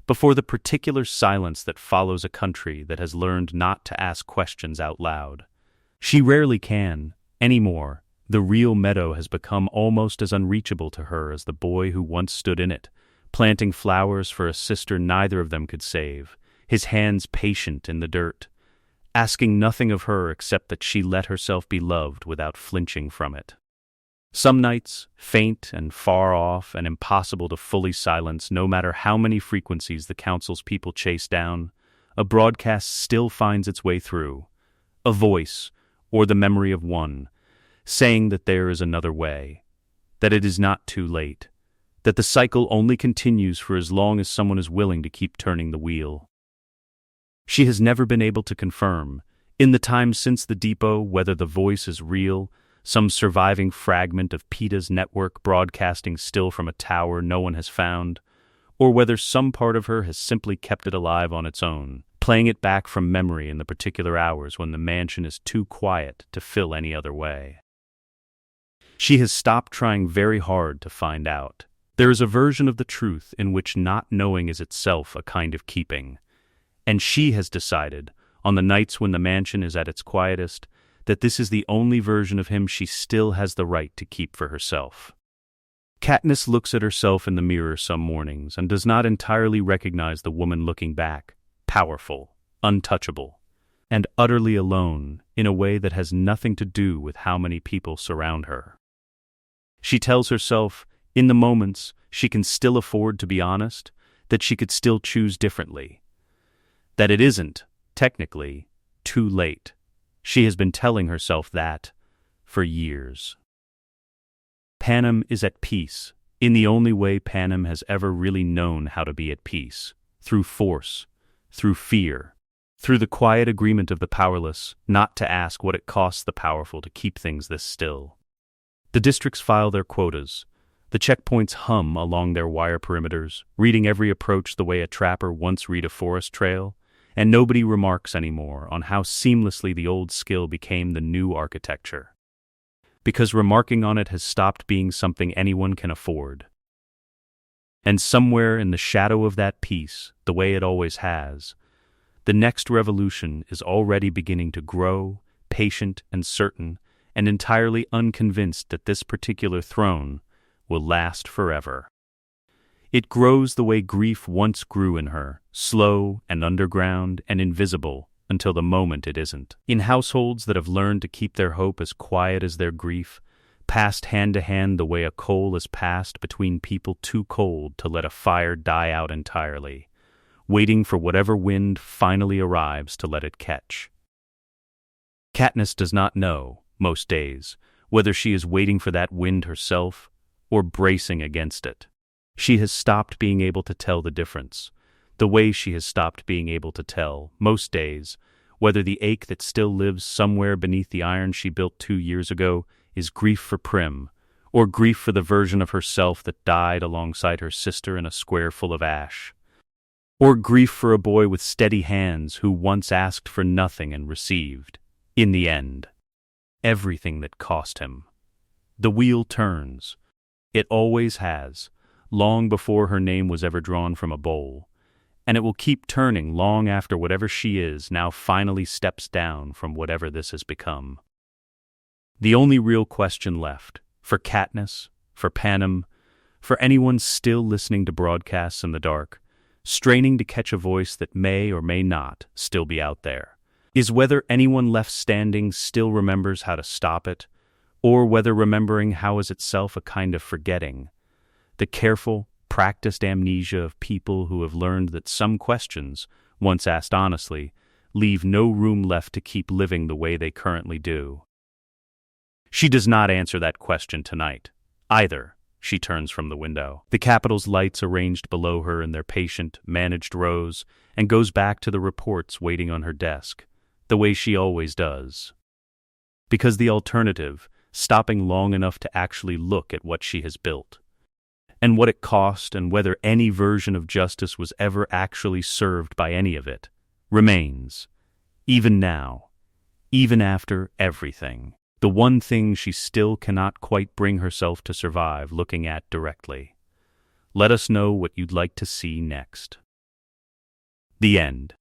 before the particular silence that follows a country that has learned not to ask questions out loud. She rarely can, anymore. The real meadow has become almost as unreachable to her as the boy who once stood in it, planting flowers for a sister neither of them could save, his hands patient in the dirt, asking nothing of her except that she let herself be loved without flinching from it. Some nights, faint and far off and impossible to fully silence no matter how many frequencies the council's people chase down, a broadcast still finds its way through, a voice, or the memory of one, saying that there is another way, that it is not too late, that the cycle only continues for as long as someone is willing to keep turning the wheel. She has never been able to confirm, in the time since the depot, whether the voice is real, some surviving fragment of Peeta's network broadcasting still from a tower no one has found, or whether some part of her has simply kept it alive on its own, playing it back from memory in the particular hours when the mansion is too quiet to fill any other way. She has stopped trying very hard to find out. There is a version of the truth in which not knowing is itself a kind of keeping, and she has decided, on the nights when the mansion is at its quietest, that this is the only version of him she still has the right to keep for herself. Katniss looks at herself in the mirror some mornings and does not entirely recognize the woman looking back, powerful, untouchable. and utterly alone in a way that has nothing to do with how many people surround her. She tells herself, in the moments she can still afford to be honest, that she could still choose differently. That it isn't, technically, too late. She has been telling herself that for years. Panem is at peace, in the only way Panem has ever really known how to be at peace, through force, through fear, through the quiet agreement of the powerless not to ask what it costs the powerful to keep things this still. The districts file their quotas. The checkpoints hum along their wire perimeters, reading every approach the way a trapper once read a forest trail, and nobody remarks anymore on how seamlessly the old skill became the new architecture. Because remarking on it has stopped being something anyone can afford. And somewhere in the shadow of that peace, the way it always has, the next revolution is already beginning to grow, patient and certain, and entirely unconvinced that this particular throne will last forever. It grows the way grief once grew in her, slow and underground and invisible until the moment it isn't. In households that have learned to keep their hope as quiet as their grief, passed hand to hand the way a coal is passed between people too cold to let a fire die out entirely, waiting for whatever wind finally arrives to let it catch. Katniss does not know, most days, whether she is waiting for that wind herself or bracing against it. She has stopped being able to tell the difference, the way she has stopped being able to tell, most days, whether the ache that still lives somewhere beneath the iron she built 2 years ago is grief for Prim, or grief for the version of herself that died alongside her sister in a square full of ash, or grief for a boy with steady hands who once asked for nothing and received, in the end, everything that cost him. The wheel turns. It always has, long before her name was ever drawn from a bowl, and it will keep turning long after whatever she is now finally steps down from whatever this has become. The only real question left, for Katniss, for Panem, for anyone still listening to broadcasts in the dark, straining to catch a voice that may or may not still be out there, is whether anyone left standing still remembers how to stop it, or whether remembering how is itself a kind of forgetting, the careful, practiced amnesia of people who have learned that some questions, once asked honestly, leave no room left to keep living the way they currently do. She does not answer that question tonight, either. She turns from the window, the Capitol's lights arranged below her in their patient, managed rows, and goes back to the reports waiting on her desk, the way she always does. Because the alternative, stopping long enough to actually look at what she has built, and what it cost and whether any version of justice was ever actually served by any of it, remains, even now, even after everything, the one thing she still cannot quite bring herself to survive looking at directly. Let us know what you'd like to see next. The end.